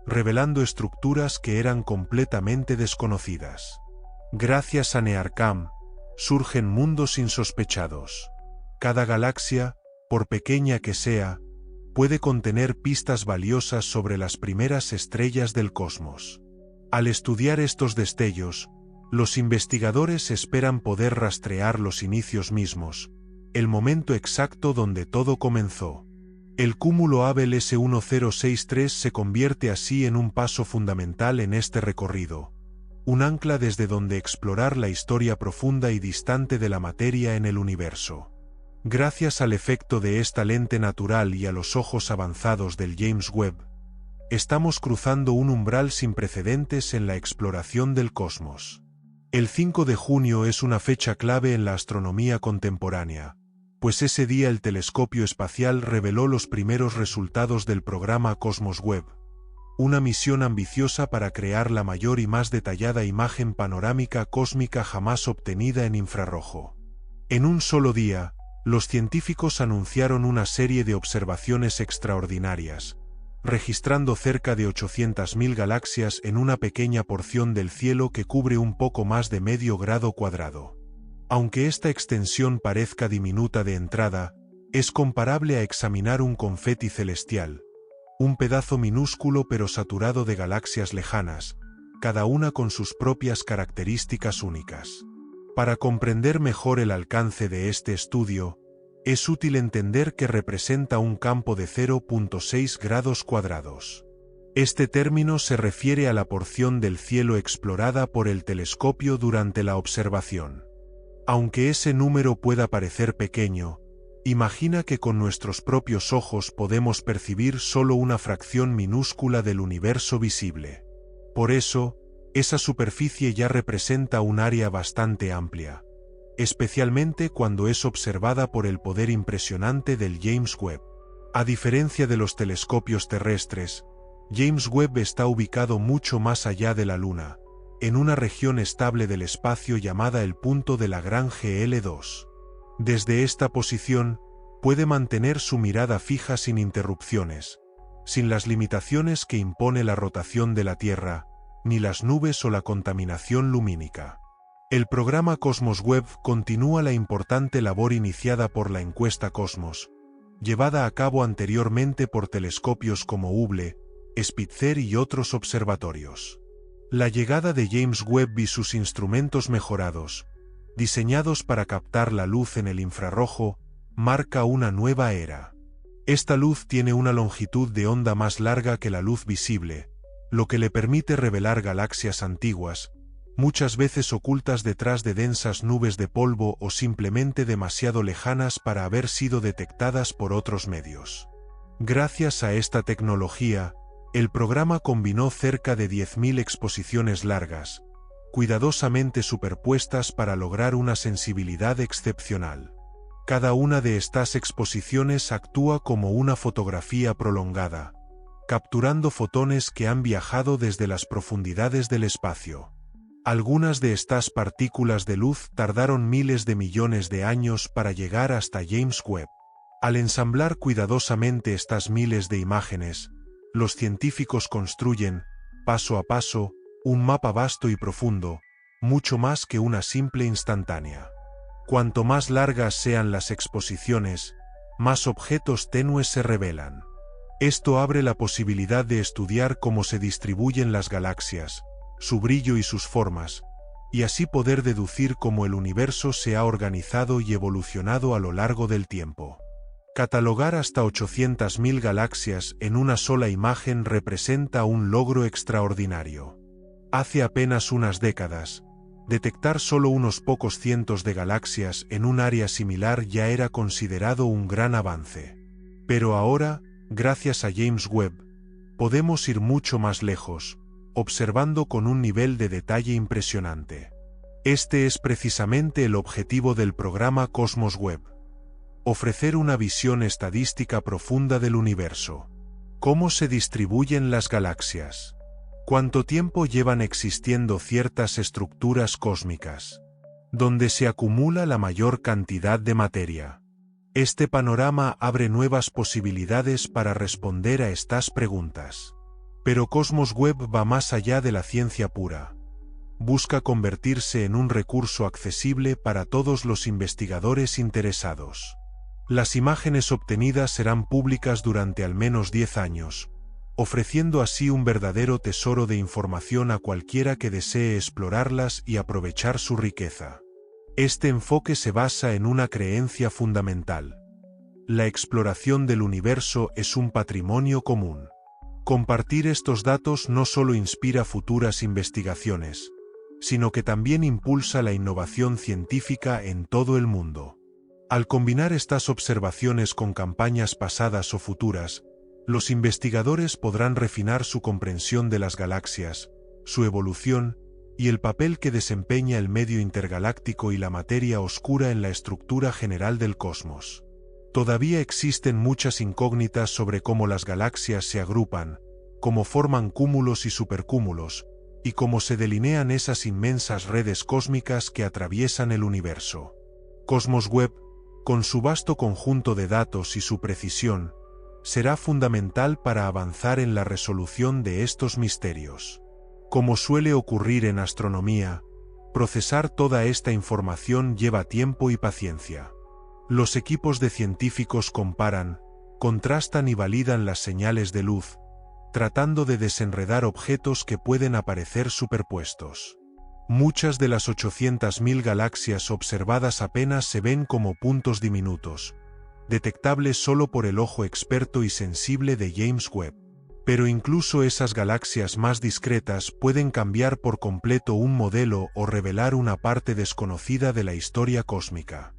revelando estructuras que eran completamente desconocidas. Gracias a NEARCam, surgen mundos insospechados. Cada galaxia, por pequeña que sea, puede contener pistas valiosas sobre las primeras estrellas del cosmos. Al estudiar estos destellos, los investigadores esperan poder rastrear los inicios mismos, el momento exacto donde todo comenzó. El cúmulo Abell S1063 se convierte así en un paso fundamental en este recorrido, un ancla desde donde explorar la historia profunda y distante de la materia en el universo. Gracias al efecto de esta lente natural y a los ojos avanzados del James Webb, estamos cruzando un umbral sin precedentes en la exploración del cosmos. El 5 de junio es una fecha clave en la astronomía contemporánea, pues ese día el telescopio espacial reveló los primeros resultados del programa Cosmos Webb, una misión ambiciosa para crear la mayor y más detallada imagen panorámica cósmica jamás obtenida en infrarrojo. En un solo día, los científicos anunciaron una serie de observaciones extraordinarias, registrando cerca de 800.000 galaxias en una pequeña porción del cielo que cubre un poco más de medio grado cuadrado. Aunque esta extensión parezca diminuta de entrada, es comparable a examinar un confeti celestial, un pedazo minúsculo pero saturado de galaxias lejanas, cada una con sus propias características únicas. Para comprender mejor el alcance de este estudio, es útil entender que representa un campo de 0.6 grados cuadrados. Este término se refiere a la porción del cielo explorada por el telescopio durante la observación. Aunque ese número pueda parecer pequeño, imagina que con nuestros propios ojos podemos percibir solo una fracción minúscula del universo visible. Por eso, esa superficie ya representa un área bastante amplia, especialmente cuando es observada por el poder impresionante del James Webb. A diferencia de los telescopios terrestres, James Webb está ubicado mucho más allá de la Luna, en una región estable del espacio llamada el punto de Lagrange L2. Desde esta posición, puede mantener su mirada fija sin interrupciones, sin las limitaciones que impone la rotación de la Tierra, ni las nubes o la contaminación lumínica. El programa Cosmos Webb continúa la importante labor iniciada por la encuesta Cosmos, llevada a cabo anteriormente por telescopios como Hubble, Spitzer y otros observatorios. La llegada de James Webb y sus instrumentos mejorados, diseñados para captar la luz en el infrarrojo, marca una nueva era. Esta luz tiene una longitud de onda más larga que la luz visible, lo que le permite revelar galaxias antiguas, muchas veces ocultas detrás de densas nubes de polvo o simplemente demasiado lejanas para haber sido detectadas por otros medios. Gracias a esta tecnología, el programa combinó cerca de 10.000 exposiciones largas, cuidadosamente superpuestas para lograr una sensibilidad excepcional. Cada una de estas exposiciones actúa como una fotografía prolongada, capturando fotones que han viajado desde las profundidades del espacio. Algunas de estas partículas de luz tardaron miles de millones de años para llegar hasta James Webb. Al ensamblar cuidadosamente estas miles de imágenes, los científicos construyen, paso a paso, un mapa vasto y profundo, mucho más que una simple instantánea. Cuanto más largas sean las exposiciones, más objetos tenues se revelan. Esto abre la posibilidad de estudiar cómo se distribuyen las galaxias, su brillo y sus formas, y así poder deducir cómo el universo se ha organizado y evolucionado a lo largo del tiempo. Catalogar hasta 800.000 galaxias en una sola imagen representa un logro extraordinario. Hace apenas unas décadas, detectar solo unos pocos cientos de galaxias en un área similar ya era considerado un gran avance. Pero ahora, gracias a James Webb, podemos ir mucho más lejos, observando con un nivel de detalle impresionante. Este es precisamente el objetivo del programa Cosmos Webb: ofrecer una visión estadística profunda del universo. ¿Cómo se distribuyen las galaxias? ¿Cuánto tiempo llevan existiendo ciertas estructuras cósmicas? ¿Dónde se acumula la mayor cantidad de materia? Este panorama abre nuevas posibilidades para responder a estas preguntas. Pero Cosmos Webb va más allá de la ciencia pura. Busca convertirse en un recurso accesible para todos los investigadores interesados. Las imágenes obtenidas serán públicas durante al menos 10 años, ofreciendo así un verdadero tesoro de información a cualquiera que desee explorarlas y aprovechar su riqueza. Este enfoque se basa en una creencia fundamental: la exploración del universo es un patrimonio común. Compartir estos datos no solo inspira futuras investigaciones, sino que también impulsa la innovación científica en todo el mundo. Al combinar estas observaciones con campañas pasadas o futuras, los investigadores podrán refinar su comprensión de las galaxias, su evolución, y el papel que desempeña el medio intergaláctico y la materia oscura en la estructura general del cosmos. Todavía existen muchas incógnitas sobre cómo las galaxias se agrupan, cómo forman cúmulos y supercúmulos, y cómo se delinean esas inmensas redes cósmicas que atraviesan el universo. Cosmos Webb, con su vasto conjunto de datos y su precisión, será fundamental para avanzar en la resolución de estos misterios. Como suele ocurrir en astronomía, procesar toda esta información lleva tiempo y paciencia. Los equipos de científicos comparan, contrastan y validan las señales de luz, tratando de desenredar objetos que pueden aparecer superpuestos. Muchas de las 800.000 galaxias observadas apenas se ven como puntos diminutos, detectables solo por el ojo experto y sensible de James Webb. Pero incluso esas galaxias más discretas pueden cambiar por completo un modelo o revelar una parte desconocida de la historia cósmica.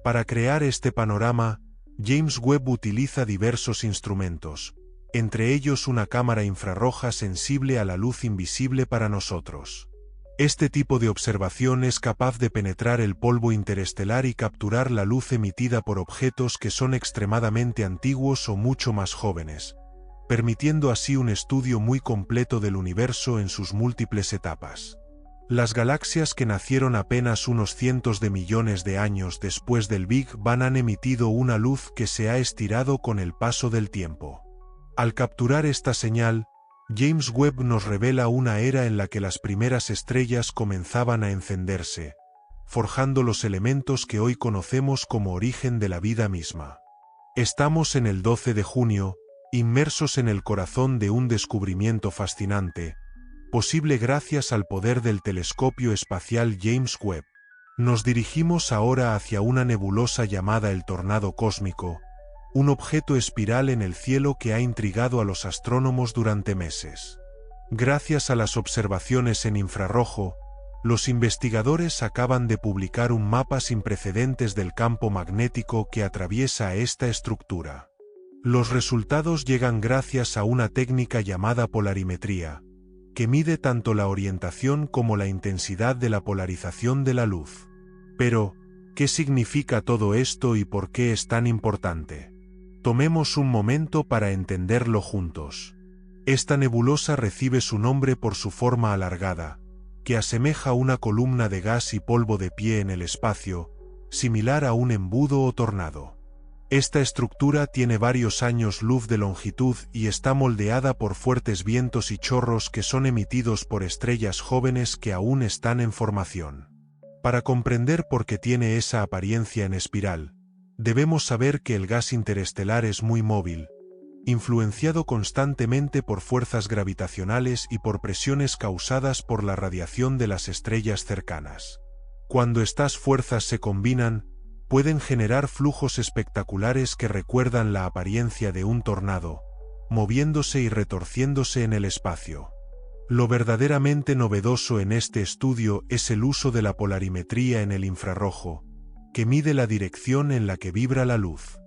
Para crear este panorama, James Webb utiliza diversos instrumentos, entre ellos una cámara infrarroja sensible a la luz invisible para nosotros. Este tipo de observación es capaz de penetrar el polvo interestelar y capturar la luz emitida por objetos que son extremadamente antiguos o mucho más jóvenes, permitiendo así un estudio muy completo del universo en sus múltiples etapas. Las galaxias que nacieron apenas unos cientos de millones de años después del Big Bang han emitido una luz que se ha estirado con el paso del tiempo. Al capturar esta señal, James Webb nos revela una era en la que las primeras estrellas comenzaban a encenderse, forjando los elementos que hoy conocemos como origen de la vida misma. Estamos en el 12 de junio, inmersos en el corazón de un descubrimiento fascinante, posible gracias al poder del telescopio espacial James Webb. Nos dirigimos ahora hacia una nebulosa llamada el Tornado Cósmico, un objeto espiral en el cielo que ha intrigado a los astrónomos durante meses. Gracias a las observaciones en infrarrojo, los investigadores acaban de publicar un mapa sin precedentes del campo magnético que atraviesa a esta estructura. Los resultados llegan gracias a una técnica llamada polarimetría, que mide tanto la orientación como la intensidad de la polarización de la luz. Pero, ¿qué significa todo esto y por qué es tan importante? Tomemos un momento para entenderlo juntos. Esta nebulosa recibe su nombre por su forma alargada, que asemeja una columna de gas y polvo de pie en el espacio, similar a un embudo o tornado. Esta estructura tiene varios años luz de longitud y está moldeada por fuertes vientos y chorros que son emitidos por estrellas jóvenes que aún están en formación. Para comprender por qué tiene esa apariencia en espiral, debemos saber que el gas interestelar es muy móvil, influenciado constantemente por fuerzas gravitacionales y por presiones causadas por la radiación de las estrellas cercanas. Cuando estas fuerzas se combinan, pueden generar flujos espectaculares que recuerdan la apariencia de un tornado, moviéndose y retorciéndose en el espacio. Lo verdaderamente novedoso en este estudio es el uso de la polarimetría en el infrarrojo, que mide la dirección en la que vibra la luz.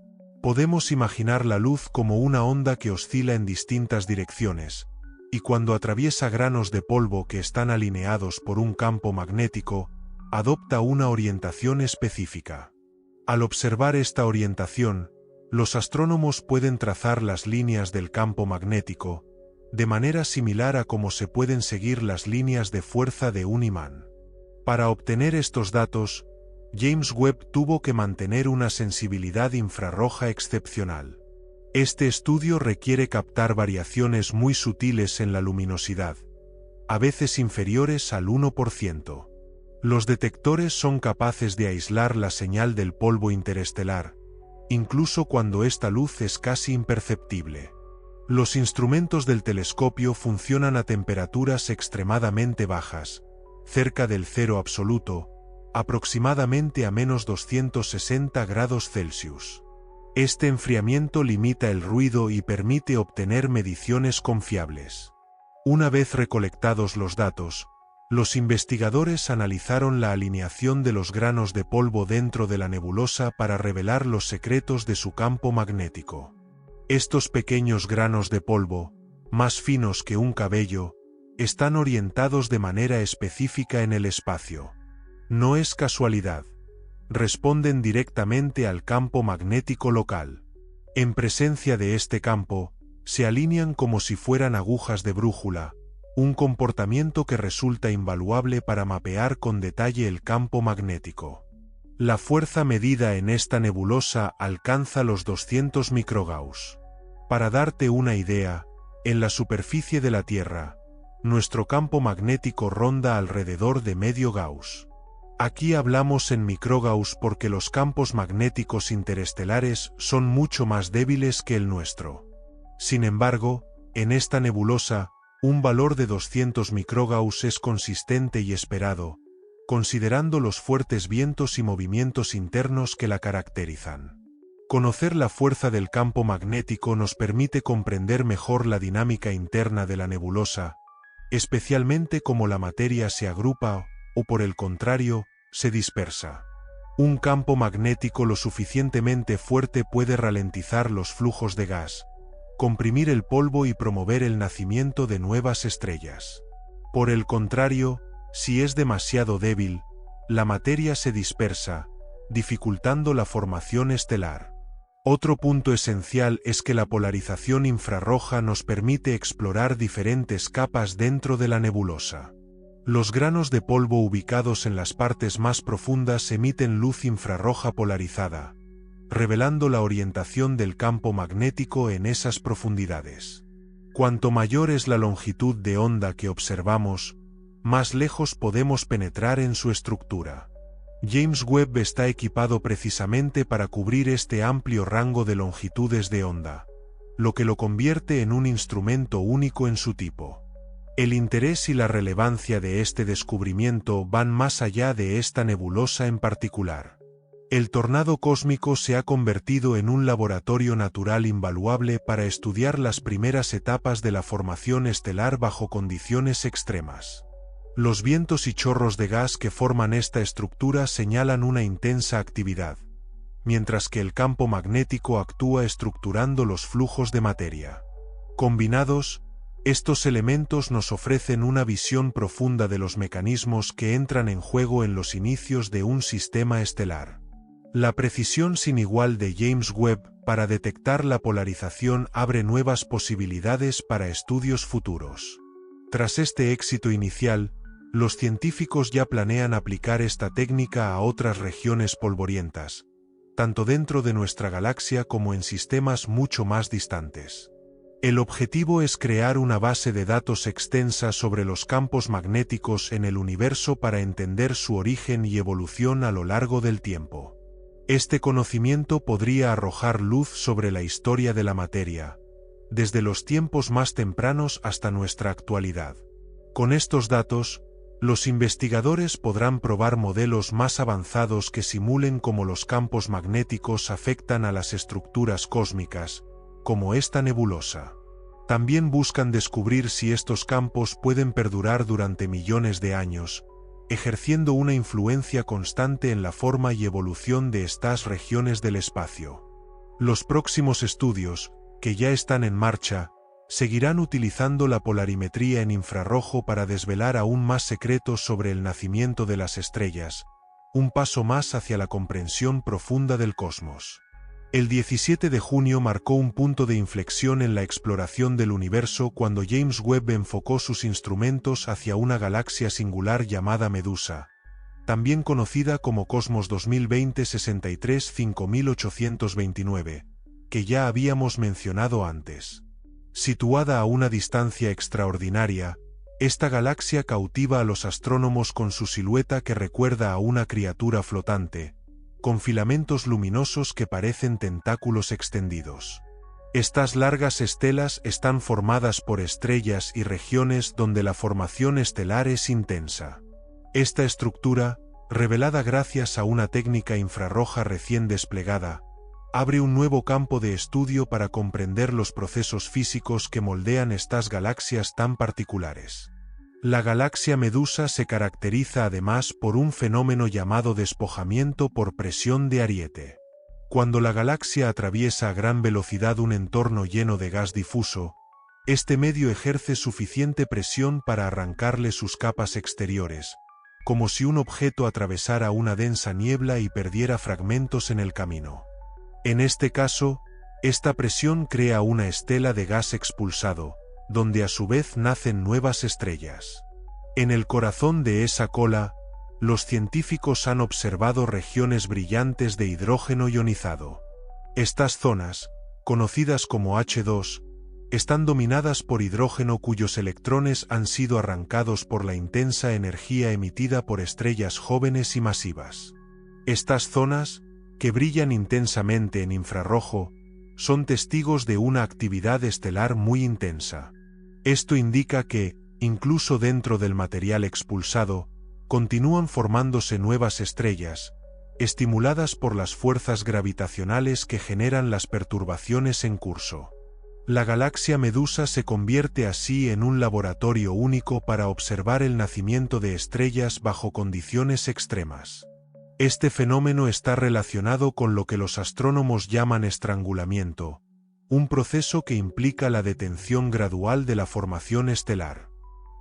Podemos imaginar la luz como una onda que oscila en distintas direcciones, y cuando atraviesa granos de polvo que están alineados por un campo magnético, adopta una orientación específica. Al observar esta orientación, los astrónomos pueden trazar las líneas del campo magnético, de manera similar a cómo se pueden seguir las líneas de fuerza de un imán. Para obtener estos datos, James Webb tuvo que mantener una sensibilidad infrarroja excepcional. Este estudio requiere captar variaciones muy sutiles en la luminosidad, a veces inferiores al 1%. Los detectores son capaces de aislar la señal del polvo interestelar, incluso cuando esta luz es casi imperceptible. Los instrumentos del telescopio funcionan a temperaturas extremadamente bajas, cerca del cero absoluto, aproximadamente a menos 260 grados Celsius. Este enfriamiento limita el ruido y permite obtener mediciones confiables. Una vez recolectados los datos, los investigadores analizaron la alineación de los granos de polvo dentro de la nebulosa para revelar los secretos de su campo magnético. Estos pequeños granos de polvo, más finos que un cabello, están orientados de manera específica en el espacio. No es casualidad. Responden directamente al campo magnético local. En presencia de este campo, se alinean como si fueran agujas de brújula, un comportamiento que resulta invaluable para mapear con detalle el campo magnético. La fuerza medida en esta nebulosa alcanza los 200 microgauss. Para darte una idea, en la superficie de la Tierra, nuestro campo magnético ronda alrededor de medio Gauss. Aquí hablamos en microgauss porque los campos magnéticos interestelares son mucho más débiles que el nuestro. Sin embargo, en esta nebulosa, un valor de 200 microgauss es consistente y esperado, considerando los fuertes vientos y movimientos internos que la caracterizan. Conocer la fuerza del campo magnético nos permite comprender mejor la dinámica interna de la nebulosa, especialmente cómo la materia se agrupa o, por el contrario, se dispersa. Un campo magnético lo suficientemente fuerte puede ralentizar los flujos de gas, comprimir el polvo y promover el nacimiento de nuevas estrellas. Por el contrario, Si es demasiado débil, la materia se dispersa, dificultando la formación estelar. Otro punto esencial es que la polarización infrarroja nos permite explorar diferentes capas dentro de la nebulosa. Los granos de polvo ubicados en las partes más profundas emiten luz infrarroja polarizada, revelando la orientación del campo magnético en esas profundidades. Cuanto mayor es la longitud de onda que observamos, más lejos podemos penetrar en su estructura. James Webb está equipado precisamente para cubrir este amplio rango de longitudes de onda, lo que lo convierte en un instrumento único en su tipo. El interés y la relevancia de este descubrimiento van más allá de esta nebulosa en particular. El tornado cósmico se ha convertido en un laboratorio natural invaluable para estudiar las primeras etapas de la formación estelar bajo condiciones extremas. Los vientos y chorros de gas que forman esta estructura señalan una intensa actividad, mientras que el campo magnético actúa estructurando los flujos de materia. Combinados, estos elementos nos ofrecen una visión profunda de los mecanismos que entran en juego en los inicios de un sistema estelar. La precisión sin igual de James Webb para detectar la polarización abre nuevas posibilidades para estudios futuros. Tras este éxito inicial, los científicos ya planean aplicar esta técnica a otras regiones polvorientas, tanto dentro de nuestra galaxia como en sistemas mucho más distantes. El objetivo es crear una base de datos extensa sobre los campos magnéticos en el universo para entender su origen y evolución a lo largo del tiempo. Este conocimiento podría arrojar luz sobre la historia de la materia, desde los tiempos más tempranos hasta nuestra actualidad. Con estos datos, los investigadores podrán probar modelos más avanzados que simulen cómo los campos magnéticos afectan a las estructuras cósmicas, como esta nebulosa. También buscan descubrir si estos campos pueden perdurar durante millones de años, ejerciendo una influencia constante en la forma y evolución de estas regiones del espacio. Los próximos estudios, que ya están en marcha, seguirán utilizando la polarimetría en infrarrojo para desvelar aún más secretos sobre el nacimiento de las estrellas, un paso más hacia la comprensión profunda del cosmos. El 17 de junio marcó un punto de inflexión en la exploración del universo cuando James Webb enfocó sus instrumentos hacia una galaxia singular llamada Medusa, también conocida como Cosmos 2020-63-5829, que ya habíamos mencionado antes. Situada a una distancia extraordinaria, esta galaxia cautiva a los astrónomos con su silueta que recuerda a una criatura flotante, con filamentos luminosos que parecen tentáculos extendidos. Estas largas estelas están formadas por estrellas y regiones donde la formación estelar es intensa. Esta estructura, revelada gracias a una técnica infrarroja recién desplegada, abre un nuevo campo de estudio para comprender los procesos físicos que moldean estas galaxias tan particulares. La galaxia Medusa se caracteriza además por un fenómeno llamado despojamiento por presión de Ariete. Cuando la galaxia atraviesa a gran velocidad un entorno lleno de gas difuso, este medio ejerce suficiente presión para arrancarle sus capas exteriores, como si un objeto atravesara una densa niebla y perdiera fragmentos en el camino. En este caso, esta presión crea una estela de gas expulsado, donde a su vez nacen nuevas estrellas. En el corazón de esa cola, los científicos han observado regiones brillantes de hidrógeno ionizado. Estas zonas, conocidas como H2, están dominadas por hidrógeno cuyos electrones han sido arrancados por la intensa energía emitida por estrellas jóvenes y masivas. Estas zonas, que brillan intensamente en infrarrojo, son testigos de una actividad estelar muy intensa. Esto indica que, incluso dentro del material expulsado, continúan formándose nuevas estrellas, estimuladas por las fuerzas gravitacionales que generan las perturbaciones en curso. La galaxia Medusa se convierte así en un laboratorio único para observar el nacimiento de estrellas bajo condiciones extremas. Este fenómeno está relacionado con lo que los astrónomos llaman estrangulamiento, un proceso que implica la detención gradual de la formación estelar.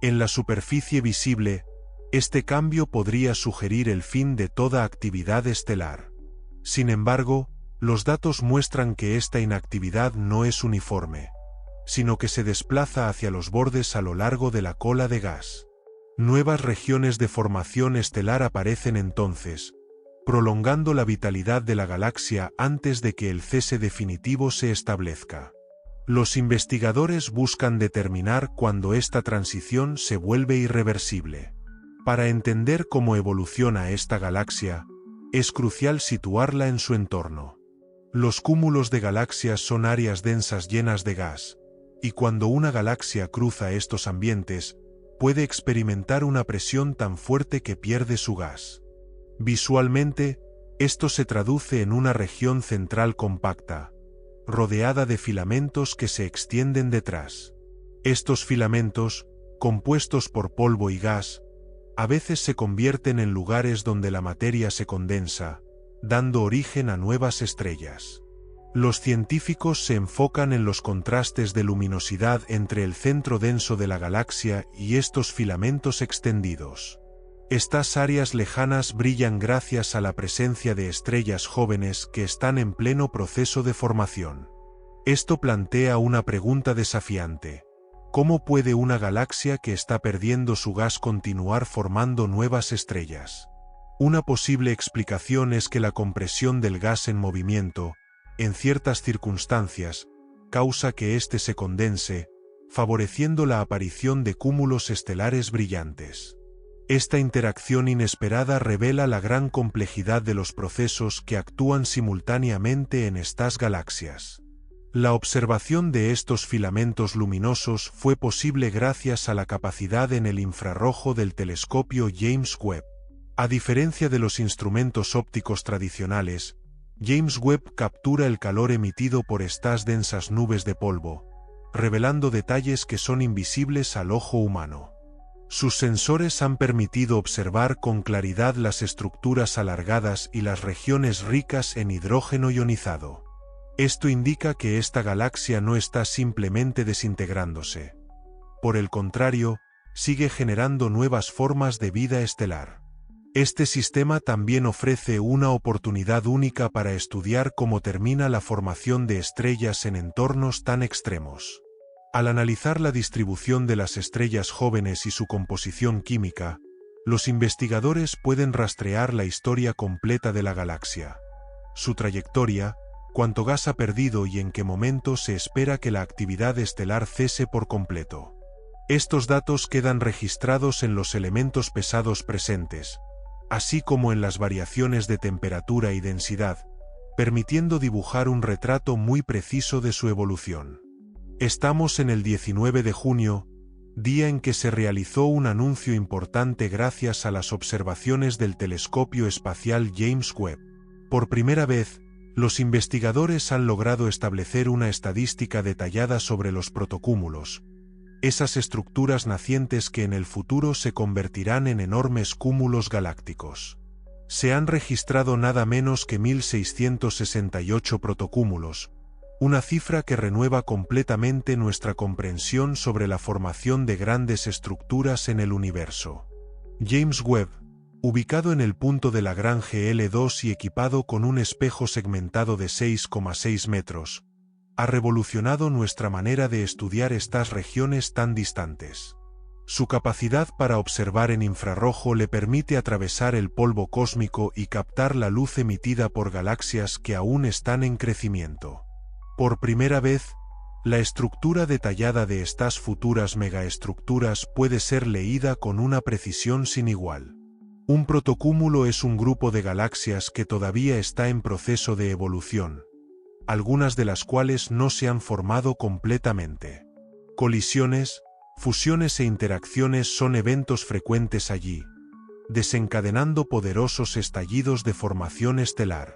En la superficie visible, Este cambio podría sugerir el fin de toda actividad estelar. Sin embargo, los datos muestran que esta inactividad no es uniforme, sino que se desplaza hacia los bordes a lo largo de la cola de gas. Nuevas regiones de formación estelar aparecen entonces, prolongando la vitalidad de la galaxia antes de que el cese definitivo se establezca. Los investigadores buscan determinar cuándo esta transición se vuelve irreversible. Para entender cómo evoluciona esta galaxia, es crucial situarla en su entorno. Los cúmulos de galaxias son áreas densas llenas de gas, y cuando una galaxia cruza estos ambientes, puede experimentar una presión tan fuerte que pierde su gas. Visualmente, esto se traduce en una región central compacta, rodeada de filamentos que se extienden detrás. Estos filamentos, compuestos por polvo y gas, a veces se convierten en lugares donde la materia se condensa, dando origen a nuevas estrellas. Los científicos se enfocan en los contrastes de luminosidad entre el centro denso de la galaxia y estos filamentos extendidos. Estas áreas lejanas brillan gracias a la presencia de estrellas jóvenes que están en pleno proceso de formación. Esto plantea una pregunta desafiante. ¿Cómo puede una galaxia que está perdiendo su gas continuar formando nuevas estrellas? Una posible explicación es que la compresión del gas en movimiento, en ciertas circunstancias, causa que éste se condense, favoreciendo la aparición de cúmulos estelares brillantes. Esta interacción inesperada revela la gran complejidad de los procesos que actúan simultáneamente en estas galaxias. La observación de estos filamentos luminosos fue posible gracias a la capacidad en el infrarrojo del telescopio James Webb. A diferencia de los instrumentos ópticos tradicionales, James Webb captura el calor emitido por estas densas nubes de polvo, revelando detalles que son invisibles al ojo humano. Sus sensores han permitido observar con claridad las estructuras alargadas y las regiones ricas en hidrógeno ionizado. Esto indica que esta galaxia no está simplemente desintegrándose. Por el contrario, sigue generando nuevas formas de vida estelar. Este sistema también ofrece una oportunidad única para estudiar cómo termina la formación de estrellas en entornos tan extremos. Al analizar la distribución de las estrellas jóvenes y su composición química, los investigadores pueden rastrear la historia completa de la galaxia. Su trayectoria, cuánto gas ha perdido y en qué momento se espera que la actividad estelar cese por completo. Estos datos quedan registrados en los elementos pesados presentes, así como en las variaciones de temperatura y densidad, permitiendo dibujar un retrato muy preciso de su evolución. Estamos en el 19 de junio, día en que se realizó un anuncio importante gracias a las observaciones del telescopio espacial James Webb. Por primera vez, los investigadores han logrado establecer una estadística detallada sobre los protocúmulos, esas estructuras nacientes que en el futuro se convertirán en enormes cúmulos galácticos. Se han registrado nada menos que 1668 protocúmulos, una cifra que renueva completamente nuestra comprensión sobre la formación de grandes estructuras en el universo. James Webb, ubicado en el punto de Lagrange L2 y equipado con un espejo segmentado de 6,6 metros, ha revolucionado nuestra manera de estudiar estas regiones tan distantes. Su capacidad para observar en infrarrojo le permite atravesar el polvo cósmico y captar la luz emitida por galaxias que aún están en crecimiento. Por primera vez, la estructura detallada de estas futuras megaestructuras puede ser leída con una precisión sin igual. Un protocúmulo es un grupo de galaxias que todavía está en proceso de evolución, algunas de las cuales no se han formado completamente. Colisiones, fusiones e interacciones son eventos frecuentes allí, desencadenando poderosos estallidos de formación estelar.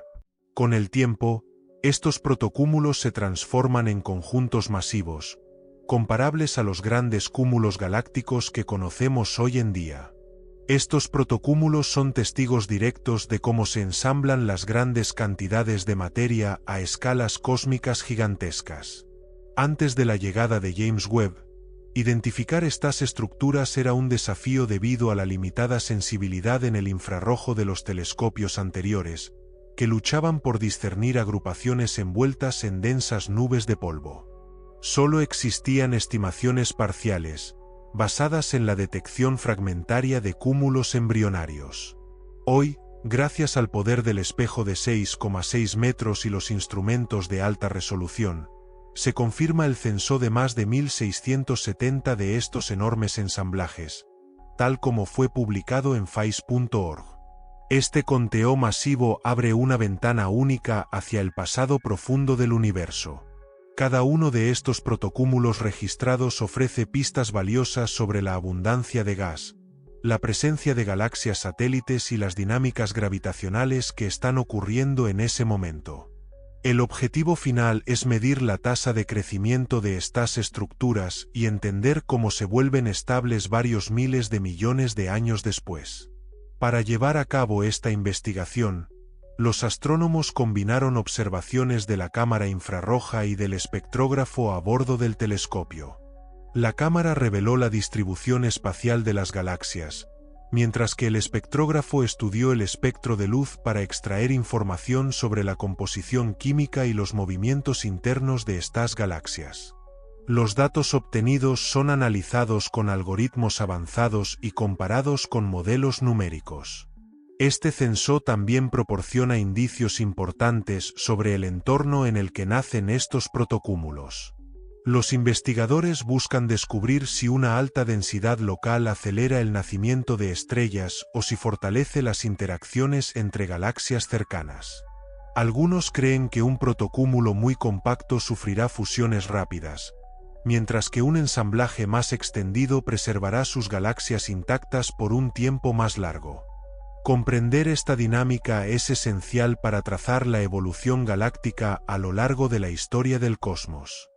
Con el tiempo, estos protocúmulos se transforman en conjuntos masivos, comparables a los grandes cúmulos galácticos que conocemos hoy en día. Estos protocúmulos son testigos directos de cómo se ensamblan las grandes cantidades de materia a escalas cósmicas gigantescas. Antes de la llegada de James Webb, Identificar estas estructuras era un desafío debido a la limitada sensibilidad en el infrarrojo de los telescopios anteriores, que luchaban por discernir agrupaciones envueltas en densas nubes de polvo. Solo existían estimaciones parciales, basadas en la detección fragmentaria de cúmulos embrionarios. Hoy, gracias al poder del espejo de 6,6 metros y los instrumentos de alta resolución, se confirma el censo de más de 1670 de estos enormes ensamblajes, tal como fue publicado en phase.org. Este conteo masivo abre una ventana única hacia el pasado profundo del universo. Cada uno de estos protocúmulos registrados ofrece pistas valiosas sobre la abundancia de gas, la presencia de galaxias satélites y las dinámicas gravitacionales que están ocurriendo en ese momento. El objetivo final es medir la tasa de crecimiento de estas estructuras y entender cómo se vuelven estables varios miles de millones de años después. Para llevar a cabo esta investigación, los astrónomos combinaron observaciones de la cámara infrarroja y del espectrógrafo a bordo del telescopio. La cámara reveló la distribución espacial de las galaxias, mientras que el espectrógrafo estudió el espectro de luz para extraer información sobre la composición química y los movimientos internos de estas galaxias. Los datos obtenidos son analizados con algoritmos avanzados y comparados con modelos numéricos. Este censo también proporciona indicios importantes sobre el entorno en el que nacen estos protocúmulos. Los investigadores buscan descubrir si una alta densidad local acelera el nacimiento de estrellas o si fortalece las interacciones entre galaxias cercanas. Algunos creen que un protocúmulo muy compacto sufrirá fusiones rápidas, mientras que un ensamblaje más extendido preservará sus galaxias intactas por un tiempo más largo. Comprender esta dinámica es esencial para trazar la evolución galáctica a lo largo de la historia del cosmos.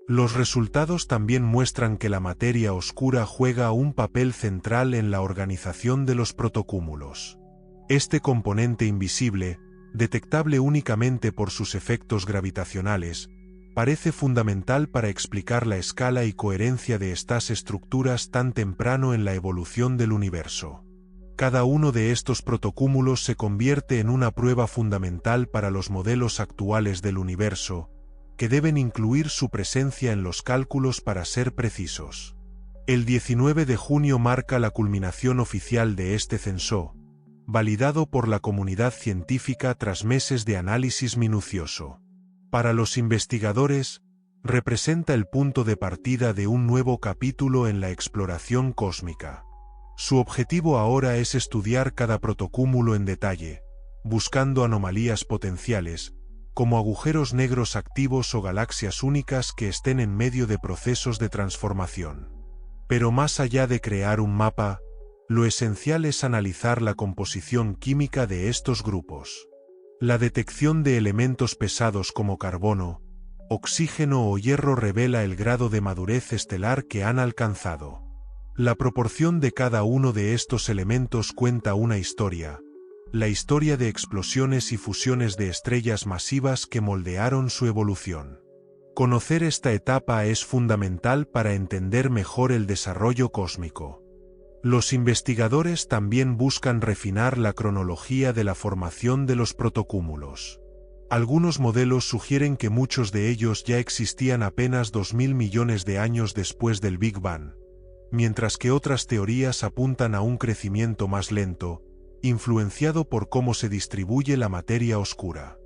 Los resultados también muestran que la materia oscura juega un papel central en la organización de los protocúmulos. Este componente invisible, detectable únicamente por sus efectos gravitacionales, parece fundamental para explicar la escala y coherencia de estas estructuras tan temprano en la evolución del universo. Cada uno de estos protocúmulos se convierte en una prueba fundamental para los modelos actuales del universo, que deben incluir su presencia en los cálculos para ser precisos. El 19 de junio marca la culminación oficial de este censo, validado por la comunidad científica tras meses de análisis minucioso. Para los investigadores, representa el punto de partida de un nuevo capítulo en la exploración cósmica. Su objetivo ahora es estudiar cada protocúmulo en detalle, buscando anomalías potenciales, como agujeros negros activos o galaxias únicas que estén en medio de procesos de transformación. Pero más allá de crear un mapa, lo esencial es analizar la composición química de estos grupos. La detección de elementos pesados como carbono, oxígeno o hierro revela el grado de madurez estelar que han alcanzado. La proporción de cada uno de estos elementos cuenta una historia, la historia de explosiones y fusiones de estrellas masivas que moldearon su evolución. Conocer esta etapa es fundamental para entender mejor el desarrollo cósmico. Los investigadores también buscan refinar la cronología de la formación de los protocúmulos. Algunos modelos sugieren que muchos de ellos ya existían apenas 2000 millones de años después del Big Bang, mientras que otras teorías apuntan a un crecimiento más lento, influenciado por cómo se distribuye la materia oscura.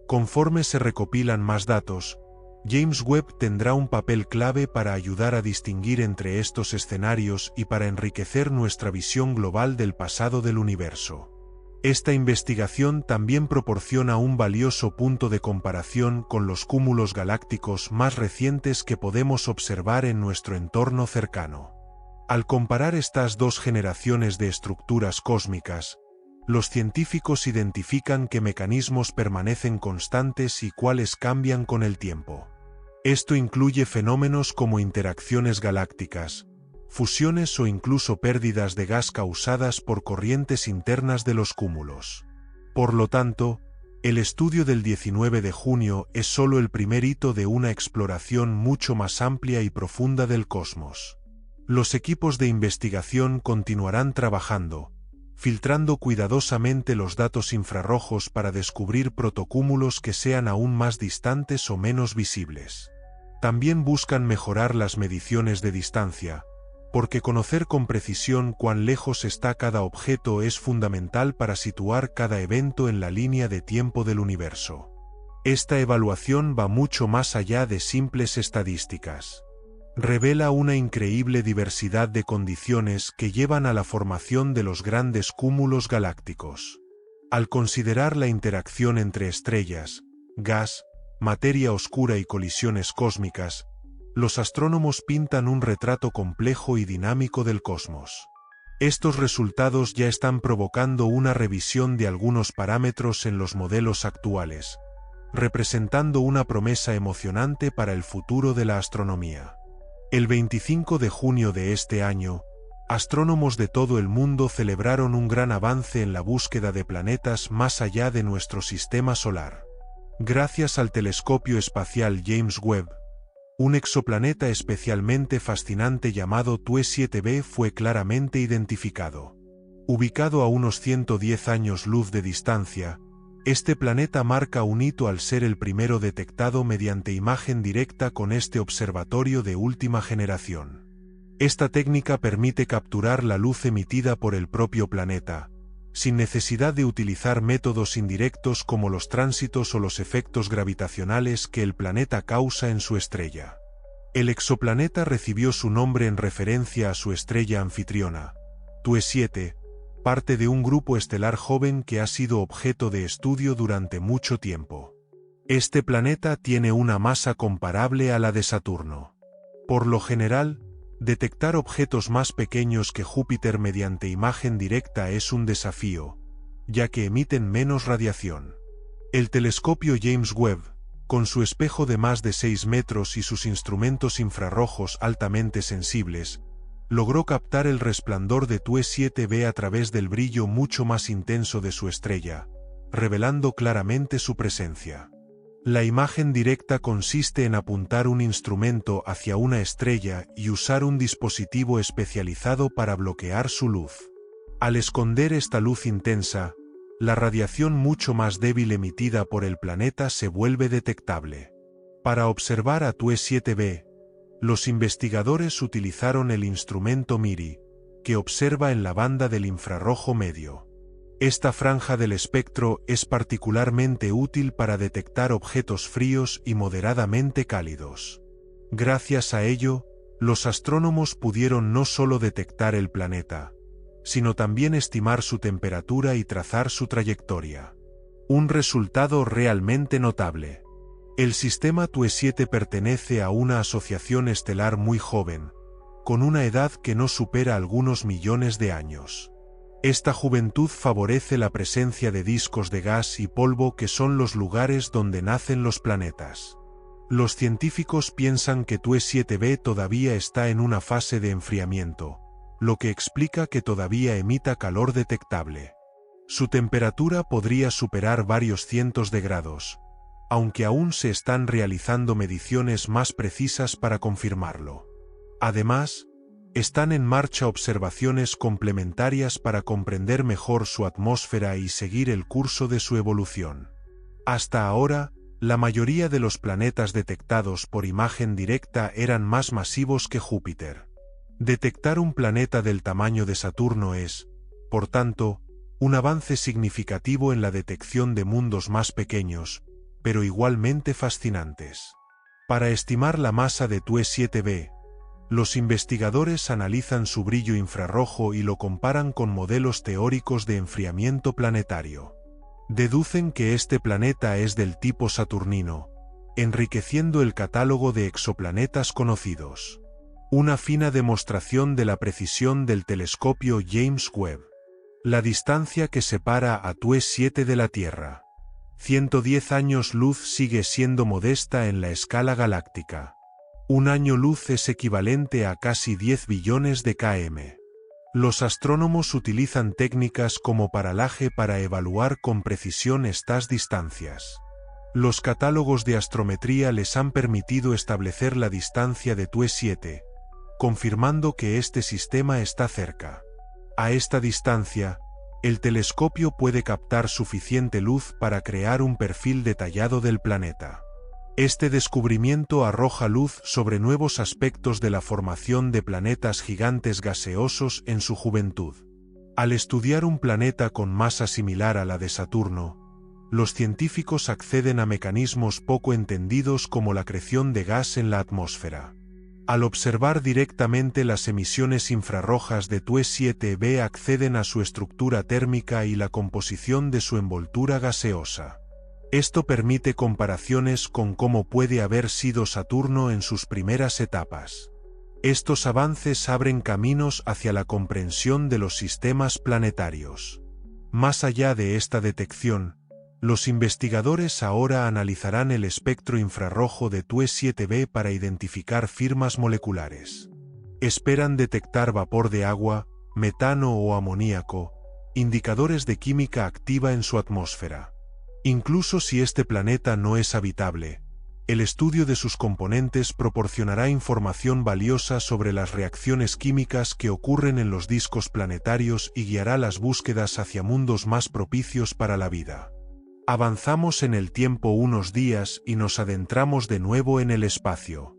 Conforme se recopilan más datos, James Webb tendrá un papel clave para ayudar a distinguir entre estos escenarios y para enriquecer nuestra visión global del pasado del universo. Esta investigación también proporciona un valioso punto de comparación con los cúmulos galácticos más recientes que podemos observar en nuestro entorno cercano. Al comparar estas dos generaciones de estructuras cósmicas, los científicos identifican qué mecanismos permanecen constantes y cuáles cambian con el tiempo. Esto incluye fenómenos como interacciones galácticas, fusiones o incluso pérdidas de gas causadas por corrientes internas de los cúmulos. Por lo tanto, el estudio del 19 de junio es solo el primer hito de una exploración mucho más amplia y profunda del cosmos. Los equipos de investigación continuarán trabajando, filtrando cuidadosamente los datos infrarrojos para descubrir protocúmulos que sean aún más distantes o menos visibles. También buscan mejorar las mediciones de distancia, porque conocer con precisión cuán lejos está cada objeto es fundamental para situar cada evento en la línea de tiempo del universo. Esta evaluación va mucho más allá de simples estadísticas. Revela una increíble diversidad de condiciones que llevan a la formación de los grandes cúmulos galácticos. Al considerar la interacción entre estrellas, gas, materia oscura y colisiones cósmicas, los astrónomos pintan un retrato complejo y dinámico del cosmos. Estos resultados ya están provocando una revisión de algunos parámetros en los modelos actuales, representando una promesa emocionante para el futuro de la astronomía. El 25 de junio de este año, astrónomos de todo el mundo celebraron un gran avance en la búsqueda de planetas más allá de nuestro sistema solar. Gracias al telescopio espacial James Webb, un exoplaneta especialmente fascinante llamado TUE 7b fue claramente identificado. Ubicado a unos 110 años luz de distancia, este planeta marca un hito al ser el primero detectado mediante imagen directa con este observatorio de última generación. Esta técnica permite capturar la luz emitida por el propio planeta, sin necesidad de utilizar métodos indirectos como los tránsitos o los efectos gravitacionales que el planeta causa en su estrella. El exoplaneta recibió su nombre en referencia a su estrella anfitriona, TUE 7, parte de un grupo estelar joven que ha sido objeto de estudio durante mucho tiempo. Este planeta tiene una masa comparable a la de Saturno. Por lo general, detectar objetos más pequeños que Júpiter mediante imagen directa es un desafío, ya que emiten menos radiación. El telescopio James Webb, con su espejo de más de 6 metros y sus instrumentos infrarrojos altamente sensibles, logró captar el resplandor de TUE 7b a través del brillo mucho más intenso de su estrella, revelando claramente su presencia. La imagen directa consiste en apuntar un instrumento hacia una estrella y usar un dispositivo especializado para bloquear su luz. Al esconder esta luz intensa, la radiación mucho más débil emitida por el planeta se vuelve detectable. Para observar a TUE 7b, los investigadores utilizaron el instrumento MIRI, que observa en la banda del infrarrojo medio. Esta franja del espectro es particularmente útil para detectar objetos fríos y moderadamente cálidos. Gracias a ello, los astrónomos pudieron no solo detectar el planeta, sino también estimar su temperatura y trazar su trayectoria. Un resultado realmente notable. El sistema TUE 7 pertenece a una asociación estelar muy joven, con una edad que no supera algunos millones de años. Esta juventud favorece la presencia de discos de gas y polvo que son los lugares donde nacen los planetas. Los científicos piensan que TUE 7b todavía está en una fase de enfriamiento, lo que explica que todavía emita calor detectable. Su temperatura podría superar varios cientos de grados, aunque aún se están realizando mediciones más precisas para confirmarlo. Además, están en marcha observaciones complementarias para comprender mejor su atmósfera y seguir el curso de su evolución. Hasta ahora, la mayoría de los planetas detectados por imagen directa eran más masivos que Júpiter. Detectar un planeta del tamaño de Saturno es, por tanto, un avance significativo en la detección de mundos más pequeños, pero igualmente fascinantes. Para estimar la masa de TUE 7b, los investigadores analizan su brillo infrarrojo y lo comparan con modelos teóricos de enfriamiento planetario. Deducen que este planeta es del tipo saturnino, enriqueciendo el catálogo de exoplanetas conocidos. Una fina demostración de la precisión del telescopio James Webb. La distancia que separa a TUE 7 de la Tierra. 110 años luz sigue siendo modesta en la escala galáctica. Un año luz es equivalente a casi 10 billones de km. Los astrónomos utilizan técnicas como paralaje para evaluar con precisión estas distancias. Los catálogos de astrometría les han permitido establecer la distancia de TUE 7, confirmando que este sistema está cerca. A esta distancia, el telescopio puede captar suficiente luz para crear un perfil detallado del planeta. Este descubrimiento arroja luz sobre nuevos aspectos de la formación de planetas gigantes gaseosos en su juventud. Al estudiar un planeta con masa similar a la de Saturno, los científicos acceden a mecanismos poco entendidos como la acreción de gas en la atmósfera. Al observar directamente las emisiones infrarrojas de TUE 7b acceden a su estructura térmica y la composición de su envoltura gaseosa. Esto permite comparaciones con cómo puede haber sido Saturno en sus primeras etapas. Estos avances abren caminos hacia la comprensión de los sistemas planetarios. Más allá de esta detección, los investigadores ahora analizarán el espectro infrarrojo de TUE 7b para identificar firmas moleculares. Esperan detectar vapor de agua, metano o amoníaco, indicadores de química activa en su atmósfera. Incluso si este planeta no es habitable, el estudio de sus componentes proporcionará información valiosa sobre las reacciones químicas que ocurren en los discos planetarios y guiará las búsquedas hacia mundos más propicios para la vida. Avanzamos en el tiempo unos días y nos adentramos de nuevo en el espacio.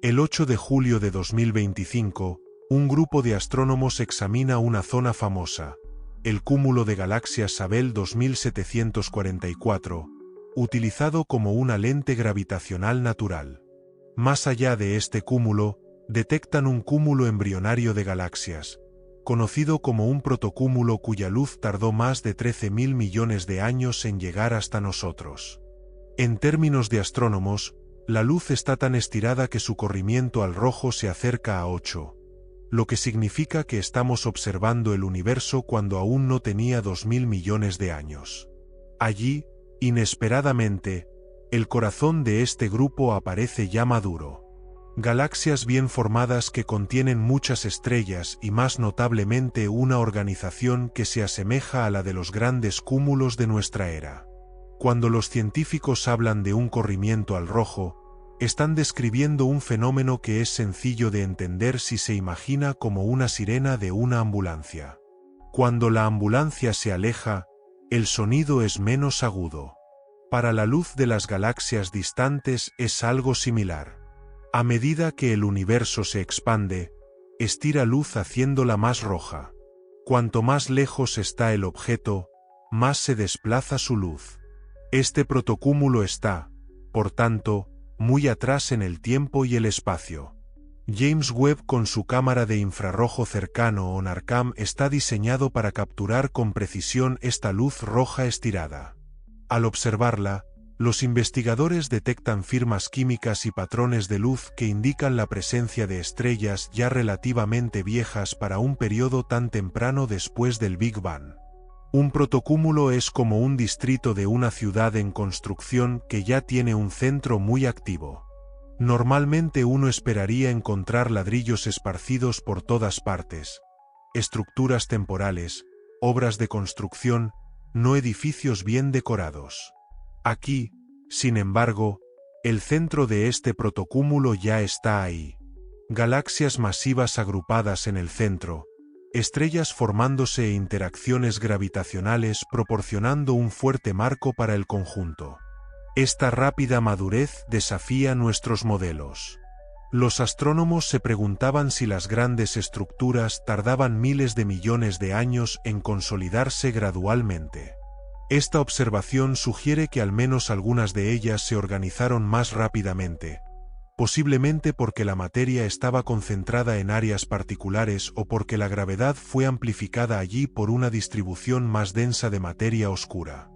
El 8 de julio de 2025, un grupo de astrónomos examina una zona famosa, el cúmulo de galaxias Abell 2744, utilizado como una lente gravitacional natural. Más allá de este cúmulo, detectan un cúmulo embrionario de galaxias, conocido como un protocúmulo cuya luz tardó más de 13.000 millones de años en llegar hasta nosotros. En términos de astrónomos, la luz está tan estirada que su corrimiento al rojo se acerca a 8, lo que significa que estamos observando el universo cuando aún no tenía 2.000 millones de años. Allí, inesperadamente, el corazón de este grupo aparece ya maduro. Galaxias bien formadas que contienen muchas estrellas y más notablemente una organización que se asemeja a la de los grandes cúmulos de nuestra era. Cuando los científicos hablan de un corrimiento al rojo, están describiendo un fenómeno que es sencillo de entender si se imagina como una sirena de una ambulancia. Cuando la ambulancia se aleja, el sonido es menos agudo. Para la luz de las galaxias distantes es algo similar. A medida que el universo se expande, estira luz haciéndola más roja. Cuanto más lejos está el objeto, más se desplaza su luz. Este protocúmulo está, por tanto, muy atrás en el tiempo y el espacio. James Webb con su cámara de infrarrojo cercano o NARCam está diseñado para capturar con precisión esta luz roja estirada. Al observarla, los investigadores detectan firmas químicas y patrones de luz que indican la presencia de estrellas ya relativamente viejas para un periodo tan temprano después del Big Bang. Un protocúmulo es como un distrito de una ciudad en construcción que ya tiene un centro muy activo. Normalmente uno esperaría encontrar ladrillos esparcidos por todas partes, estructuras temporales, obras de construcción, no edificios bien decorados. Aquí, sin embargo, el centro de este protocúmulo ya está ahí. Galaxias masivas agrupadas en el centro, estrellas formándose e interacciones gravitacionales proporcionando un fuerte marco para el conjunto. Esta rápida madurez desafía nuestros modelos. Los astrónomos se preguntaban si las grandes estructuras tardaban miles de millones de años en consolidarse gradualmente. Esta observación sugiere que al menos algunas de ellas se organizaron más rápidamente, posiblemente porque la materia estaba concentrada en áreas particulares o porque la gravedad fue amplificada allí por una distribución más densa de materia oscura.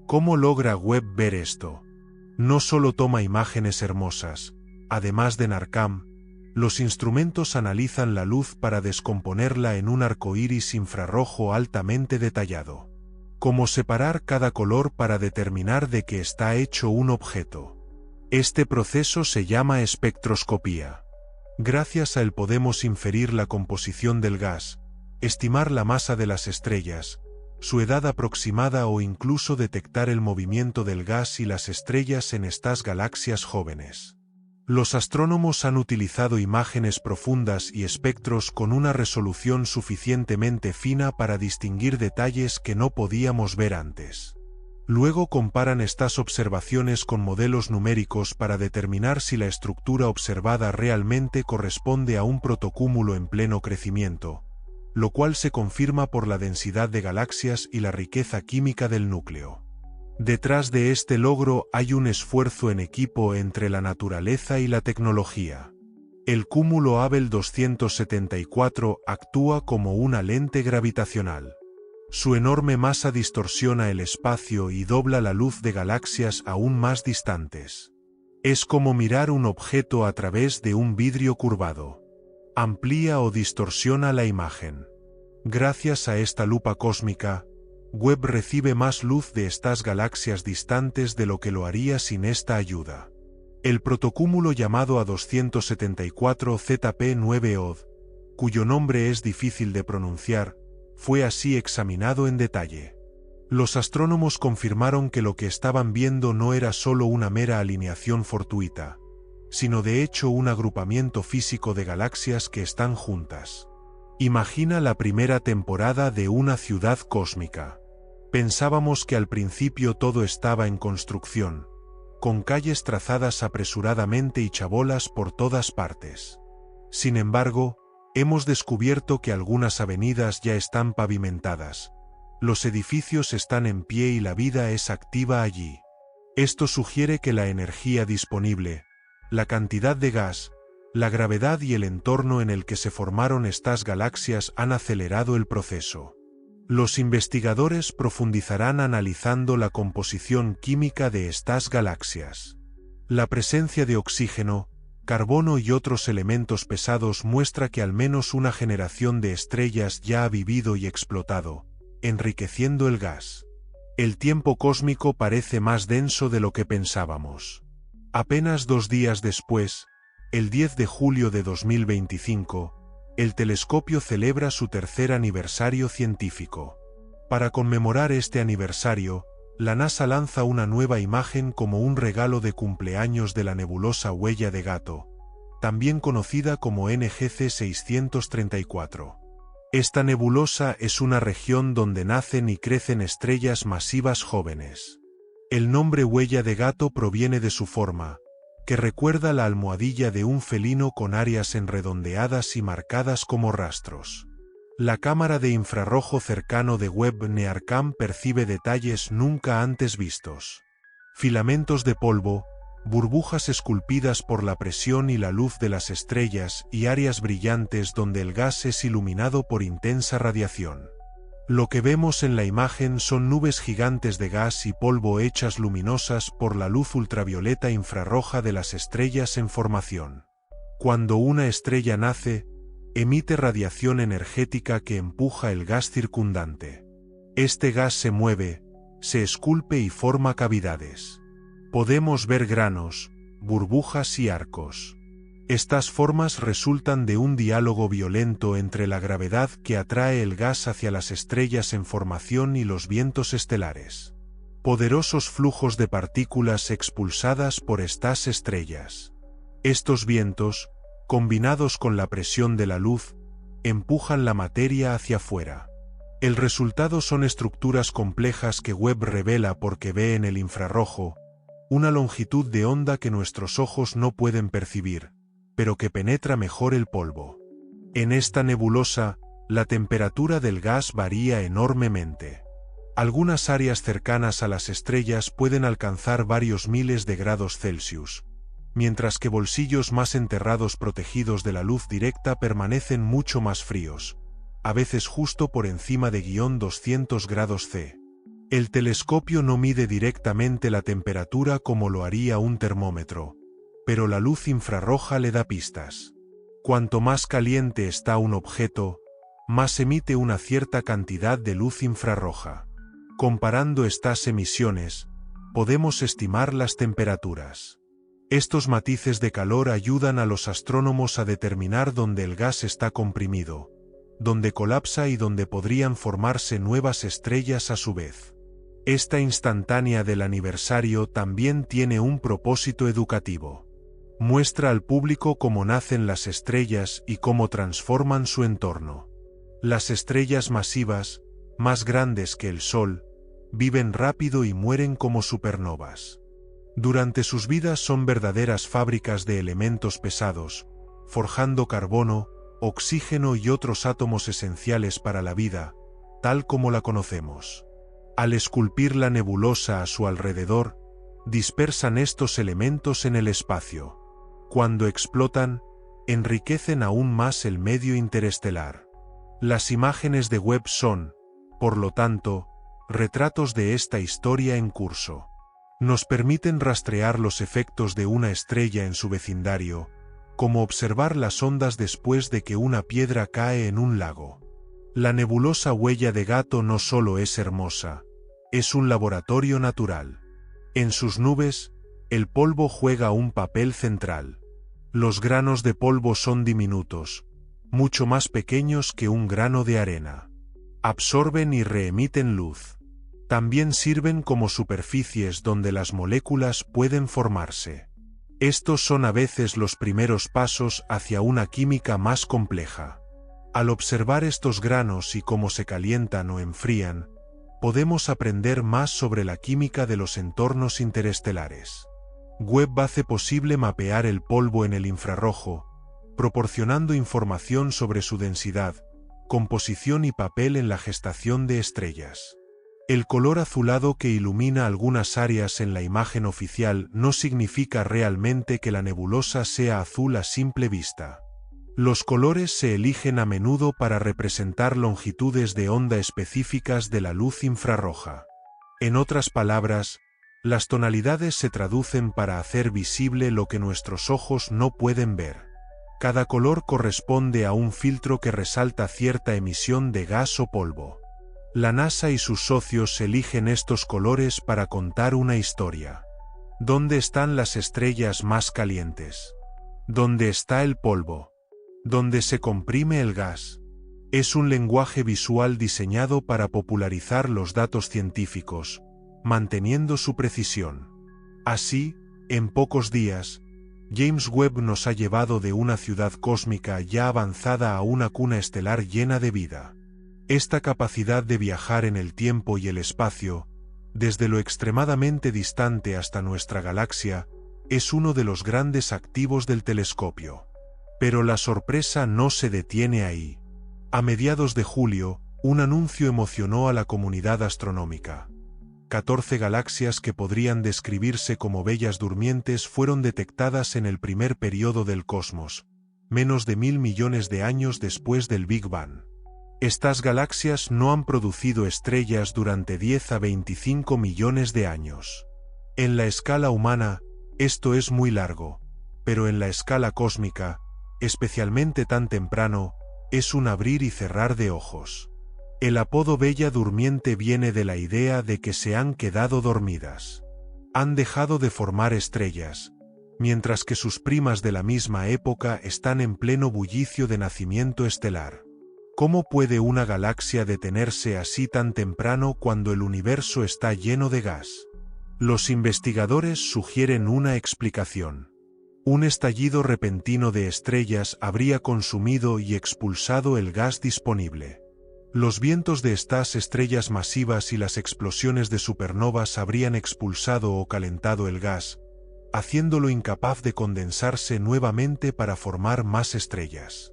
¿Cómo logra Webb ver esto? No solo toma imágenes hermosas, además de NARCam, los instrumentos analizan la luz para descomponerla en un arcoíris infrarrojo altamente detallado. Cómo separar cada color para determinar de qué está hecho un objeto. Este proceso se llama espectroscopía. Gracias a él podemos inferir la composición del gas, estimar la masa de las estrellas, su edad aproximada o incluso detectar el movimiento del gas y las estrellas en estas galaxias jóvenes. Los astrónomos han utilizado imágenes profundas y espectros con una resolución suficientemente fina para distinguir detalles que no podíamos ver antes. Luego comparan estas observaciones con modelos numéricos para determinar si la estructura observada realmente corresponde a un protocúmulo en pleno crecimiento, lo cual se confirma por la densidad de galaxias y la riqueza química del núcleo. Detrás de este logro hay un esfuerzo en equipo entre la naturaleza y la tecnología. El cúmulo Abell 274 actúa como una lente gravitacional. Su enorme masa distorsiona el espacio y dobla la luz de galaxias aún más distantes. Es como mirar un objeto a través de un vidrio curvado. Amplía o distorsiona la imagen. Gracias a esta lupa cósmica, Webb recibe más luz de estas galaxias distantes de lo que lo haría sin esta ayuda. El protocúmulo llamado A274 ZP9OD, cuyo nombre es difícil de pronunciar, fue así examinado en detalle. Los astrónomos confirmaron que lo que estaban viendo no era solo una mera alineación fortuita, sino de hecho un agrupamiento físico de galaxias que están juntas. Imagina la primera temporada de una ciudad cósmica. Pensábamos que al principio todo estaba en construcción, con calles trazadas apresuradamente y chabolas por todas partes. Sin embargo, hemos descubierto que algunas avenidas ya están pavimentadas. Los edificios están en pie y la vida es activa allí. Esto sugiere que la energía disponible, la cantidad de gas, la gravedad y el entorno en el que se formaron estas galaxias han acelerado el proceso. Los investigadores profundizarán analizando la composición química de estas galaxias. La presencia de oxígeno, carbono y otros elementos pesados muestra que al menos una generación de estrellas ya ha vivido y explotado, enriqueciendo el gas. El tiempo cósmico parece más denso de lo que pensábamos. Apenas 2 días después, el 10 de julio de 2025, el telescopio celebra su tercer aniversario científico. Para conmemorar este aniversario, la NASA lanza una nueva imagen como un regalo de cumpleaños de la nebulosa Huella de Gato, también conocida como NGC 634. Esta nebulosa es una región donde nacen y crecen estrellas masivas jóvenes. El nombre Huella de Gato proviene de su forma, que recuerda la almohadilla de un felino con áreas enredondeadas y marcadas como rastros. La cámara de infrarrojo cercano de Webb NearCam percibe detalles nunca antes vistos. Filamentos de polvo, burbujas esculpidas por la presión y la luz de las estrellas y áreas brillantes donde el gas es iluminado por intensa radiación. Lo que vemos en la imagen son nubes gigantes de gas y polvo hechas luminosas por la luz ultravioleta infrarroja de las estrellas en formación. Cuando una estrella nace, emite radiación energética que empuja el gas circundante. Este gas se mueve, se esculpe y forma cavidades. Podemos ver granos, burbujas y arcos. Estas formas resultan de un diálogo violento entre la gravedad que atrae el gas hacia las estrellas en formación y los vientos estelares. Poderosos flujos de partículas expulsadas por estas estrellas. Estos vientos, combinados con la presión de la luz, empujan la materia hacia afuera. El resultado son estructuras complejas que Webb revela porque ve en el infrarrojo, una longitud de onda que nuestros ojos no pueden percibir, pero que penetra mejor el polvo. En esta nebulosa, la temperatura del gas varía enormemente. Algunas áreas cercanas a las estrellas pueden alcanzar varios miles de grados Celsius, mientras que bolsillos más enterrados protegidos de la luz directa permanecen mucho más fríos, a veces justo por encima de -200 grados C. El telescopio no mide directamente la temperatura como lo haría un termómetro, pero la luz infrarroja le da pistas. Cuanto más caliente está un objeto, más emite una cierta cantidad de luz infrarroja. Comparando estas emisiones, podemos estimar las temperaturas. Estos matices de calor ayudan a los astrónomos a determinar dónde el gas está comprimido, dónde colapsa y dónde podrían formarse nuevas estrellas a su vez. Esta instantánea del aniversario también tiene un propósito educativo. Muestra al público cómo nacen las estrellas y cómo transforman su entorno. Las estrellas masivas, más grandes que el Sol, viven rápido y mueren como supernovas. Durante sus vidas son verdaderas fábricas de elementos pesados, forjando carbono, oxígeno y otros átomos esenciales para la vida, tal como la conocemos. Al esculpir la nebulosa a su alrededor, dispersan estos elementos en el espacio. Cuando explotan, enriquecen aún más el medio interestelar. Las imágenes de Webb son, por lo tanto, retratos de esta historia en curso. Nos permiten rastrear los efectos de una estrella en su vecindario, como observar las ondas después de que una piedra cae en un lago. La nebulosa Huella de Gato no solo es hermosa, es un laboratorio natural. En sus nubes, el polvo juega un papel central. Los granos de polvo son diminutos, mucho más pequeños que un grano de arena. Absorben y reemiten luz. También sirven como superficies donde las moléculas pueden formarse. Estos son a veces los primeros pasos hacia una química más compleja. Al observar estos granos y cómo se calientan o enfrían, podemos aprender más sobre la química de los entornos interestelares. Webb hace posible mapear el polvo en el infrarrojo, proporcionando información sobre su densidad, composición y papel en la gestación de estrellas. El color azulado que ilumina algunas áreas en la imagen oficial no significa realmente que la nebulosa sea azul a simple vista. Los colores se eligen a menudo para representar longitudes de onda específicas de la luz infrarroja. En otras palabras, las tonalidades se traducen para hacer visible lo que nuestros ojos no pueden ver. Cada color corresponde a un filtro que resalta cierta emisión de gas o polvo. La NASA y sus socios eligen estos colores para contar una historia. ¿Dónde están las estrellas más calientes? ¿Dónde está el polvo? ¿Dónde se comprime el gas? Es un lenguaje visual diseñado para popularizar los datos científicos, manteniendo su precisión. Así, en pocos días, James Webb nos ha llevado de una ciudad cósmica ya avanzada a una cuna estelar llena de vida. Esta capacidad de viajar en el tiempo y el espacio, desde lo extremadamente distante hasta nuestra galaxia, es uno de los grandes activos del telescopio. Pero la sorpresa no se detiene ahí. A mediados de julio, un anuncio emocionó a la comunidad astronómica. 14 galaxias que podrían describirse como bellas durmientes fueron detectadas en el primer período del cosmos, menos de 1000 millones de años después del Big Bang. Estas galaxias no han producido estrellas durante 10 a 25 millones de años. En la escala humana, esto es muy largo, pero en la escala cósmica, especialmente tan temprano, es un abrir y cerrar de ojos. El apodo Bella Durmiente viene de la idea de que se han quedado dormidas. Han dejado de formar estrellas, mientras que sus primas de la misma época están en pleno bullicio de nacimiento estelar. ¿Cómo puede una galaxia detenerse así tan temprano cuando el universo está lleno de gas? Los investigadores sugieren una explicación. Un estallido repentino de estrellas habría consumido y expulsado el gas disponible. Los vientos de estas estrellas masivas y las explosiones de supernovas habrían expulsado o calentado el gas, haciéndolo incapaz de condensarse nuevamente para formar más estrellas.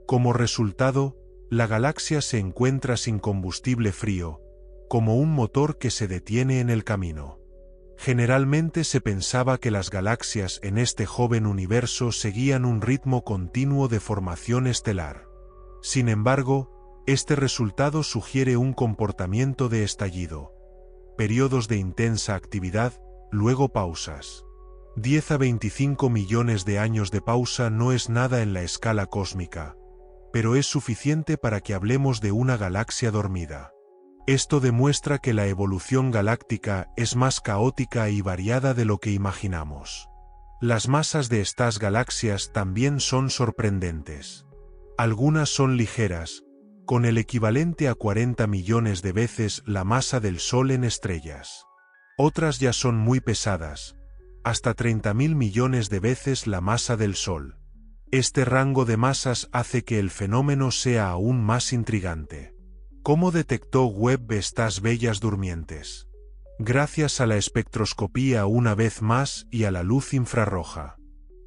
Como resultado, la galaxia se encuentra sin combustible frío, como un motor que se detiene en el camino. Generalmente se pensaba que las galaxias en este joven universo seguían un ritmo continuo de formación estelar. Sin embargo, este resultado sugiere un comportamiento de estallido. Periodos de intensa actividad, luego pausas. 10 a 25 millones de años de pausa no es nada en la escala cósmica, pero es suficiente para que hablemos de una galaxia dormida. Esto demuestra que la evolución galáctica es más caótica y variada de lo que imaginamos. Las masas de estas galaxias también son sorprendentes. Algunas son ligeras, con el equivalente a 40 millones de veces la masa del Sol en estrellas. Otras ya son muy pesadas, hasta 30.000 millones de veces la masa del Sol. Este rango de masas hace que el fenómeno sea aún más intrigante. ¿Cómo detectó Webb estas bellas durmientes? Gracias a la espectroscopía una vez más y a la luz infrarroja.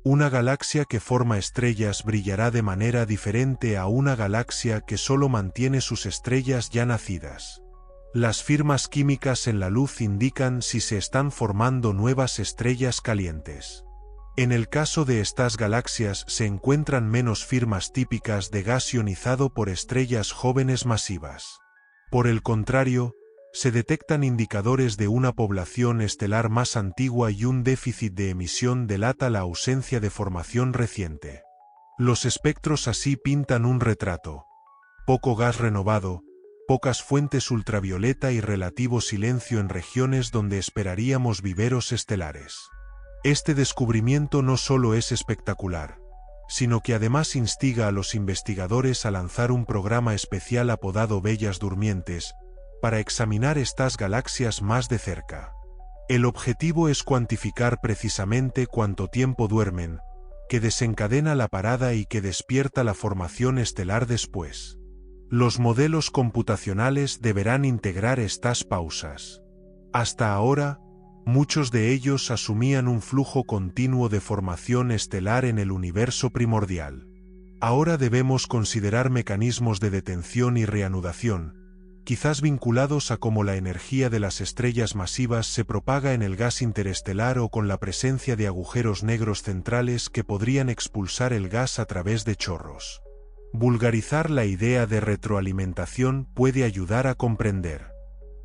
Una galaxia que forma estrellas brillará de manera diferente a una galaxia que solo mantiene sus estrellas ya nacidas. Las firmas químicas en la luz indican si se están formando nuevas estrellas calientes. En el caso de estas galaxias se encuentran menos firmas típicas de gas ionizado por estrellas jóvenes masivas. Por el contrario, se detectan indicadores de una población estelar más antigua y un déficit de emisión delata la ausencia de formación reciente. Los espectros así pintan un retrato. Poco gas renovado, pocas fuentes ultravioleta y relativo silencio en regiones donde esperaríamos viveros estelares. Este descubrimiento no solo es espectacular, sino que además instiga a los investigadores a lanzar un programa especial apodado Bellas Durmientes, para examinar estas galaxias más de cerca. El objetivo es cuantificar precisamente cuánto tiempo duermen, que desencadena la parada y que despierta la formación estelar después. Los modelos computacionales deberán integrar estas pausas. Hasta ahora, muchos de ellos asumían un flujo continuo de formación estelar en el universo primordial. Ahora debemos considerar mecanismos de detención y reanudación, quizás vinculados a cómo la energía de las estrellas masivas se propaga en el gas interestelar o con la presencia de agujeros negros centrales que podrían expulsar el gas a través de chorros. Vulgarizar la idea de retroalimentación puede ayudar a comprender.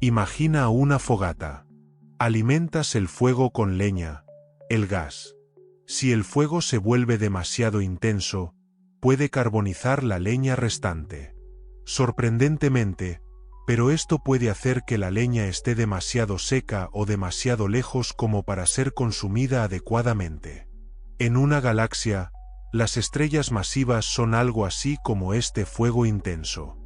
Imagina una fogata. Alimentas el fuego con leña, el gas. Si el fuego se vuelve demasiado intenso, puede carbonizar la leña restante. Sorprendentemente, pero esto puede hacer que la leña esté demasiado seca o demasiado lejos como para ser consumida adecuadamente. En una galaxia, las estrellas masivas son algo así como este fuego intenso.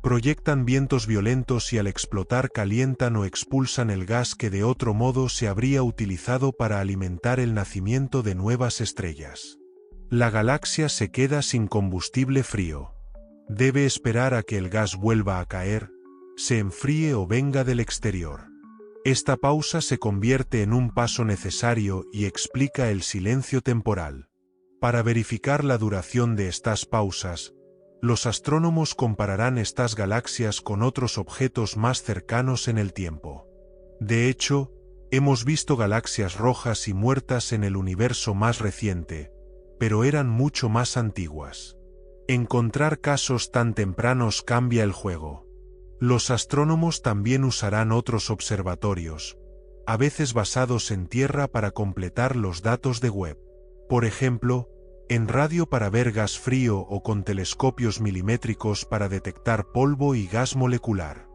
Proyectan vientos violentos y al explotar calientan o expulsan el gas que de otro modo se habría utilizado para alimentar el nacimiento de nuevas estrellas. La galaxia se queda sin combustible frío. Debe esperar a que el gas vuelva a caer, se enfríe o venga del exterior. Esta pausa se convierte en un paso necesario y explica el silencio temporal. Para verificar la duración de estas pausas, los astrónomos compararán estas galaxias con otros objetos más cercanos en el tiempo. De hecho, hemos visto galaxias rojas y muertas en el universo más reciente, pero eran mucho más antiguas. Encontrar casos tan tempranos cambia el juego. Los astrónomos también usarán otros observatorios, a veces basados en tierra para completar los datos de Webb. Por ejemplo, en radio para ver gas frío o con telescopios milimétricos para detectar polvo y gas molecular.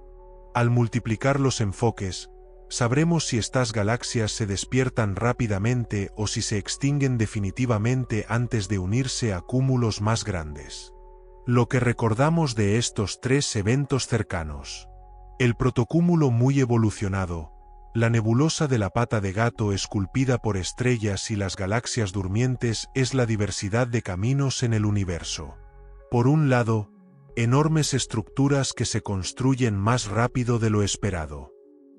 Al multiplicar los enfoques, sabremos si estas galaxias se despiertan rápidamente o si se extinguen definitivamente antes de unirse a cúmulos más grandes. Lo que recordamos de estos tres eventos cercanos: el protocúmulo muy evolucionado, la nebulosa de la pata de gato esculpida por estrellas y las galaxias durmientes es la diversidad de caminos en el universo. Por un lado, enormes estructuras que se construyen más rápido de lo esperado.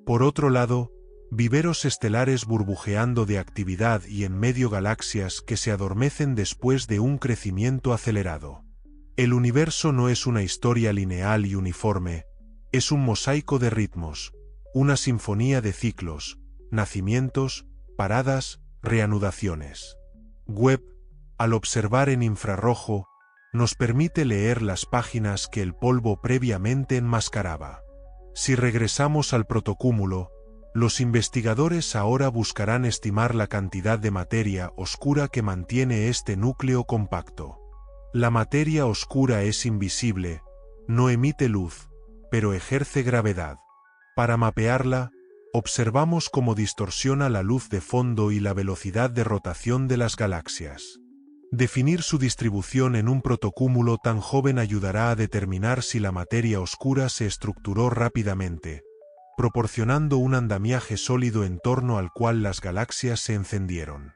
Por otro lado, viveros estelares burbujeando de actividad y en medio galaxias que se adormecen después de un crecimiento acelerado. El universo no es una historia lineal y uniforme, es un mosaico de ritmos, una sinfonía de ciclos, nacimientos, paradas, reanudaciones. Webb, al observar en infrarrojo, nos permite leer las páginas que el polvo previamente enmascaraba. Si regresamos al protocúmulo, los investigadores ahora buscarán estimar la cantidad de materia oscura que mantiene este núcleo compacto. La materia oscura es invisible, no emite luz, pero ejerce gravedad. Para mapearla, observamos cómo distorsiona la luz de fondo y la velocidad de rotación de las galaxias. Definir su distribución en un protocúmulo tan joven ayudará a determinar si la materia oscura se estructuró rápidamente, proporcionando un andamiaje sólido en torno al cual las galaxias se encendieron.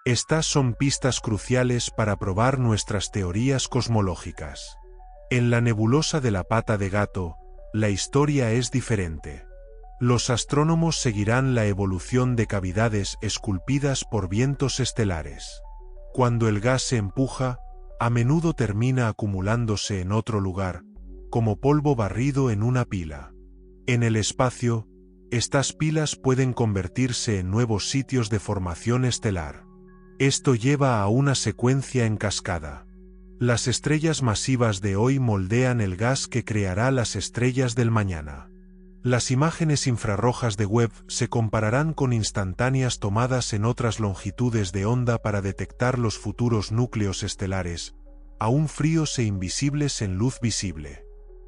Estas son pistas cruciales para probar nuestras teorías cosmológicas. En la nebulosa de la Pata de Gato, la historia es diferente. Los astrónomos seguirán la evolución de cavidades esculpidas por vientos estelares. Cuando el gas se empuja, a menudo termina acumulándose en otro lugar, como polvo barrido en una pila. En el espacio, estas pilas pueden convertirse en nuevos sitios de formación estelar. Esto lleva a una secuencia en cascada. Las estrellas masivas de hoy moldean el gas que creará las estrellas del mañana. Las imágenes infrarrojas de Webb se compararán con instantáneas tomadas en otras longitudes de onda para detectar los futuros núcleos estelares, aún fríos e invisibles en luz visible.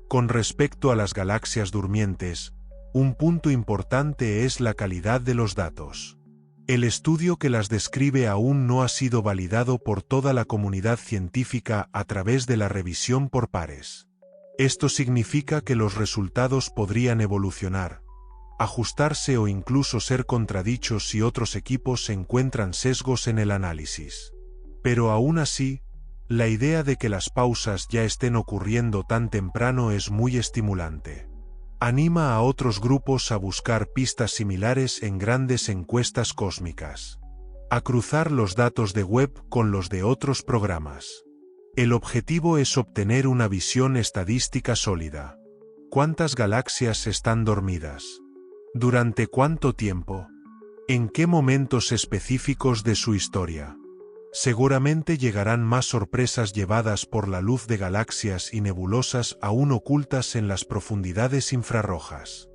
Con respecto a las galaxias durmientes, un punto importante es la calidad de los datos. El estudio que las describe aún no ha sido validado por toda la comunidad científica a través de la revisión por pares. Esto significa que los resultados podrían evolucionar, ajustarse o incluso ser contradichos si otros equipos encuentran sesgos en el análisis. Pero aún así, la idea de que las pausas ya estén ocurriendo tan temprano es muy estimulante. Anima a otros grupos a buscar pistas similares en grandes encuestas cósmicas. A cruzar los datos de Webb con los de otros programas. El objetivo es obtener una visión estadística sólida. ¿Cuántas galaxias están dormidas? ¿Durante cuánto tiempo? ¿En qué momentos específicos de su historia? Seguramente llegarán más sorpresas llevadas por la luz de galaxias y nebulosas aún ocultas en las profundidades infrarrojas.